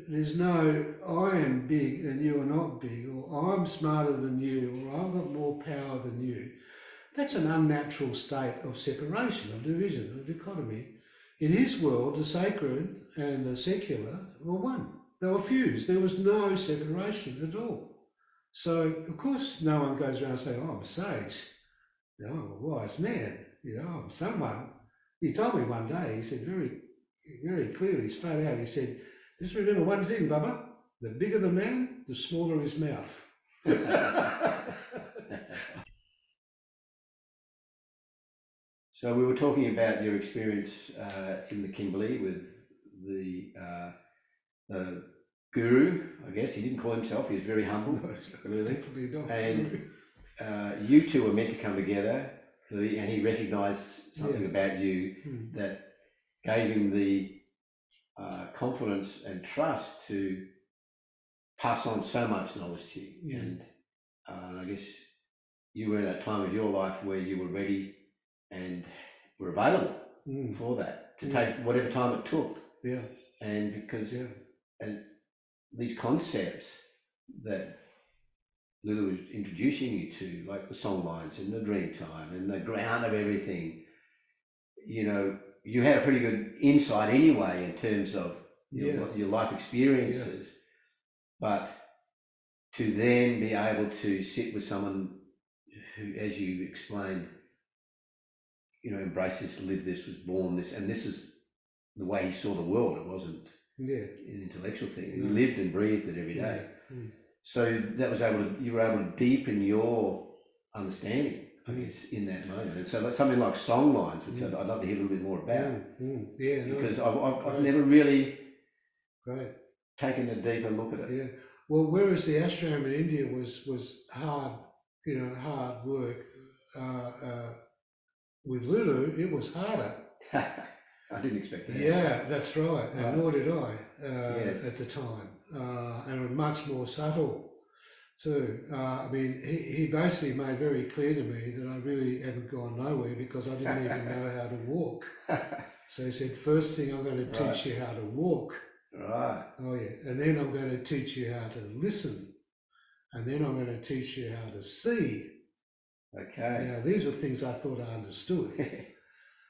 There's no, I am big and you are not big, or I'm smarter than you, or I've got more power than you. That's an unnatural state of separation, of division, of dichotomy. In his world, the sacred and the secular were one. They were fused. There was no separation at all. So, of course, no one goes around saying, oh, I'm a sage. You know, I'm a wise man. You know, I'm someone. He told me one day, he said very, very clearly, straight out, he said, just remember one thing, Bubba, the bigger the man, the smaller his mouth. So we were talking about your experience in the Kimberley with the guru, I guess. He didn't call himself, he was very humble. No, really. Definitely not. And you two were meant to come together, and he recognised something about you that gave him the confidence and trust to pass on so much knowledge to you. And I guess you were in that time of your life where you were ready and were available for that, to take whatever time it took. Yeah. And because and these concepts that Lulu was introducing you to, like the song lines and the dream time and the ground of everything, you know, you had a pretty good insight anyway in terms of your life experiences. But to then be able to sit with someone who, as you explained, you know, embraced this, lived this, was born this, and this is the way he saw the world. It wasn't an intellectual thing. He lived and breathed it every day. So that was you were able to deepen your understanding, I guess, in that moment. And so like something like song lines, which I'd love to hear a little bit more about. Because I've never really taken a deeper look at it. Yeah. Well, whereas the ashram in India was hard, you know, hard work, with Lulu, it was harder. I didn't expect that. Yeah, that's right. And nor did I at the time. And much more subtle too. I mean, he basically made very clear to me that I really hadn't gone nowhere because I didn't even know how to walk. So he said, first thing, I'm going to teach you how to walk. Right. Oh yeah. And then I'm going to teach you how to listen. And then I'm going to teach you how to see. Okay. Now, these were things I thought I understood.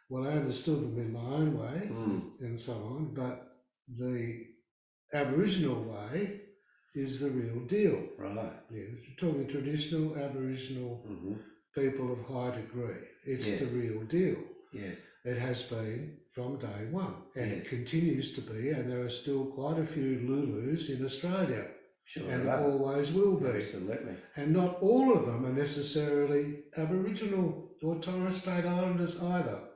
Well, I understood them in my own way and so on, but the Aboriginal way is the real deal. Right. Yeah, we're talking traditional Aboriginal people of high degree. It's the real deal. Yes. It has been from day one, and it continues to be, and there are still quite a few Lulus in Australia. Sure, and it always will be. Absolutely. And not all of them are necessarily Aboriginal or Torres Strait Islanders either.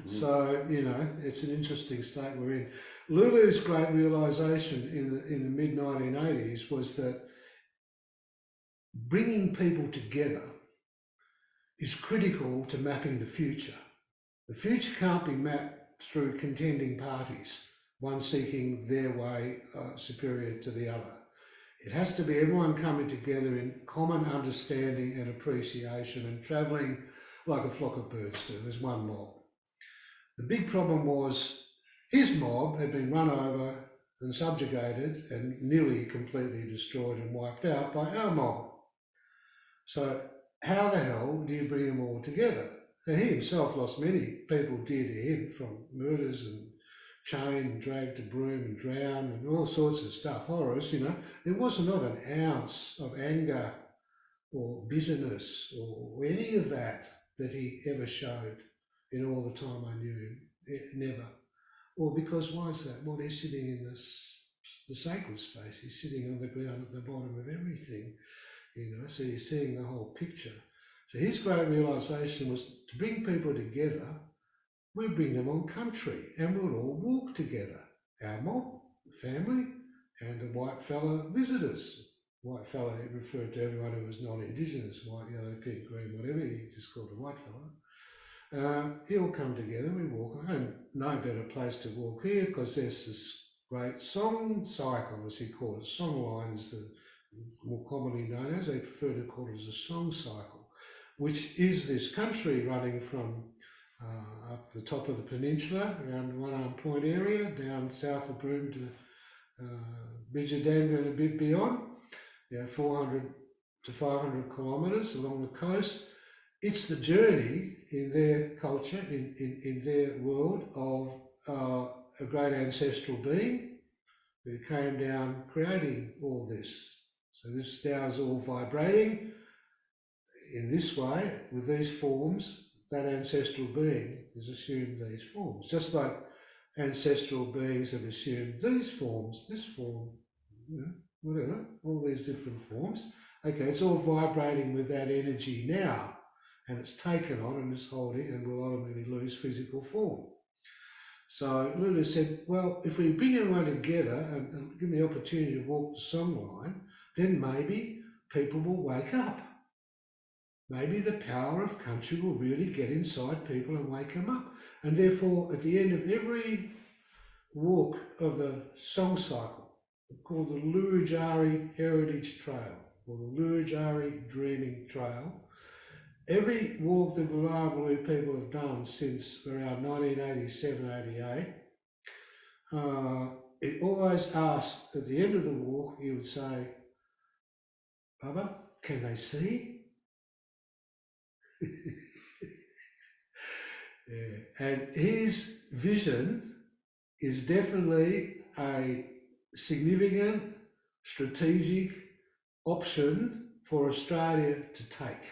So, you know, it's an interesting state we're in. Lulu's great realisation in the mid-1980s was that bringing people together is critical to mapping the future. The future can't be mapped through contending parties, one seeking their way superior to the other. It has to be everyone coming together in common understanding and appreciation and travelling like a flock of birds do as one mob. The big problem was his mob had been run over and subjugated and nearly completely destroyed and wiped out by our mob. So how the hell do you bring them all together? Now, he himself lost many people dear to him, from murders and chained, dragged to broom and drowned and all sorts of stuff, horrors, you know. There was not an ounce of anger or bitterness or any of that he ever showed in all the time I knew him. Never. Well, because why is that? Well, he's sitting in the sacred space. He's sitting on the ground at the bottom of everything, you know, so he's seeing the whole picture. So his great realisation was to bring people together. We'll bring them on country and we'll all walk together. Our mob, family, and the white fella visitors. White fella, he referred to everyone who was non-Indigenous, white, yellow, pink, green, whatever, he just called a white fella. He'll come together, we walk, and no better place to walk here because there's this great song cycle, as he called it. Song line is the more commonly known as, they prefer to call it as a song cycle, which is this country running from up the top of the peninsula, around One Arm Point area, down south of Broome to Bijadanga and a bit beyond, 400 to 500 kilometres along the coast. It's the journey in their culture, in their world, of a great ancestral being who came down creating all this. So this now is all vibrating in this way, with these forms. That ancestral being has assumed these forms, just like ancestral beings have assumed these forms, this form, you know, whatever, all these different forms. Okay, it's all vibrating with that energy now, and it's taken on and is holding and will ultimately lose physical form. So Lulu said, well, if we bring everyone together and give me the opportunity to walk the song line, then maybe people will wake up. Maybe the power of country will really get inside people and wake them up. And therefore, at the end of every walk of the song cycle, called the Lurujari Heritage Trail, or the Lurujari Dreaming Trail, every walk the Gulabulu people have done since around 1987-88, it always asked, at the end of the walk, he would say, Baba, can they see? And his vision is definitely a significant strategic option for Australia to take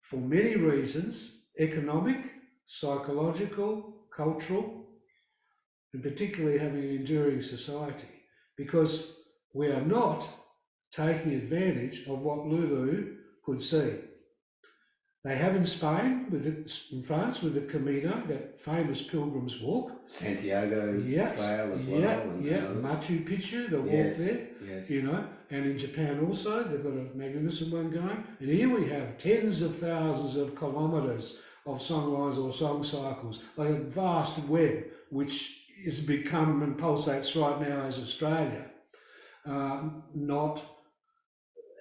for many reasons: economic, psychological, cultural, and particularly having an enduring society, because we are not taking advantage of what Lulu could see. They have in Spain, in France, with the Camino, that famous pilgrim's walk. Santiago Trail as well. Machu Picchu, the walk there, you know, and in Japan also, they've got a magnificent one going. And here we have tens of thousands of kilometres of song lines or song cycles, like a vast web, which has become and pulsates right now as Australia, not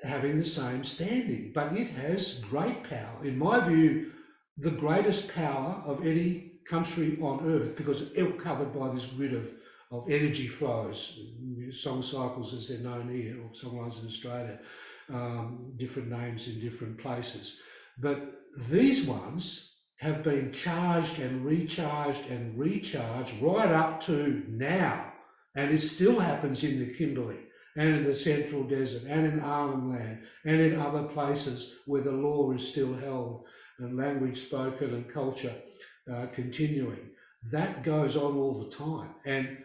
having the same standing, but it has great power. In my view, the greatest power of any country on earth, because it's all covered by this grid of energy flows, song cycles as they're known here, or song lines in Australia, different names in different places. But these ones have been charged and recharged right up to now, and it still happens in the Kimberley and in the Central Desert and in Arnhem Land and in other places where the law is still held and language spoken and culture continuing. That goes on all the time, and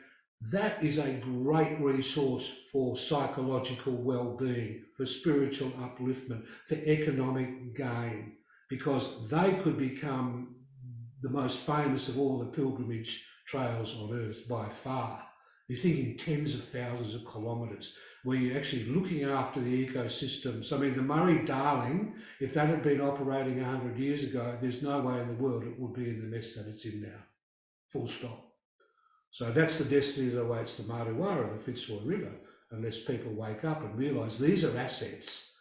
that is a great resource for psychological well-being, for spiritual upliftment, for economic gain, because they could become the most famous of all the pilgrimage trails on earth by far. You're thinking tens of thousands of kilometres where you're actually looking after the ecosystems. I mean, the Murray-Darling, if that had been operating 100 years ago, there's no way in the world it would be in the mess that it's in now. Full stop. So that's the destiny that awaits the Martuwarra, the Fitzroy River, unless people wake up and realise these are assets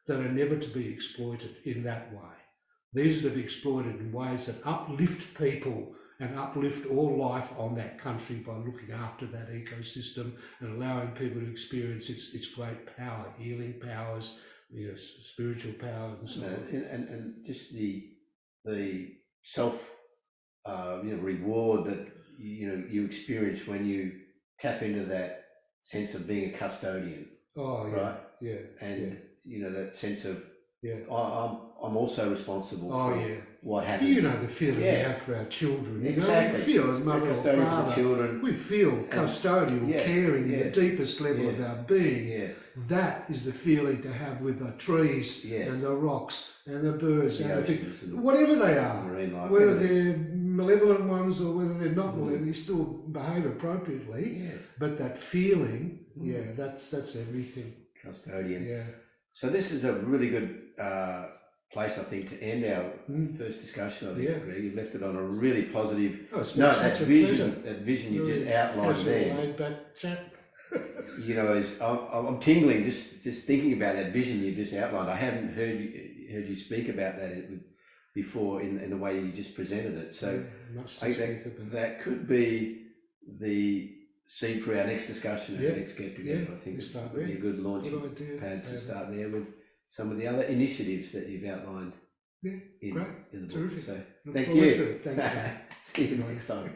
that are never to be exploited in that way. These are to be exploited in ways that uplift people and uplift all life on that country by looking after that ecosystem and allowing people to experience its great power, healing powers, spiritual powers and so on. And just the self reward that you experience when you tap into that sense of being a custodian. Oh yeah, right? Yeah. And that sense of I'm also responsible for what happens. The feeling we have for our children. Exactly. We feel as mother or father, children. We feel custodial, caring in the deepest level of our being. Yes. That is the feeling to have with the trees and the rocks and the birds and the things, whatever they are, whether they're malevolent ones or whether they're not malevolent, you still behave appropriately. Yes. But that feeling, that's everything. Custodian. Yeah. So this is a really good place, I think, to end our first discussion. I think, Greg, you've left it on a really positive note. That vision you just outlined there. Laid-back chat. I'm tingling just thinking about that vision you just outlined. I haven't heard you speak about that before in the way you just presented it. So I think that could be the seed for our next discussion and next get together. I think it would be a good launching pad to start there with some of the other initiatives that you've outlined in the book. Terrific. So Look thank forward you. to it. Thanks, man. See you next time.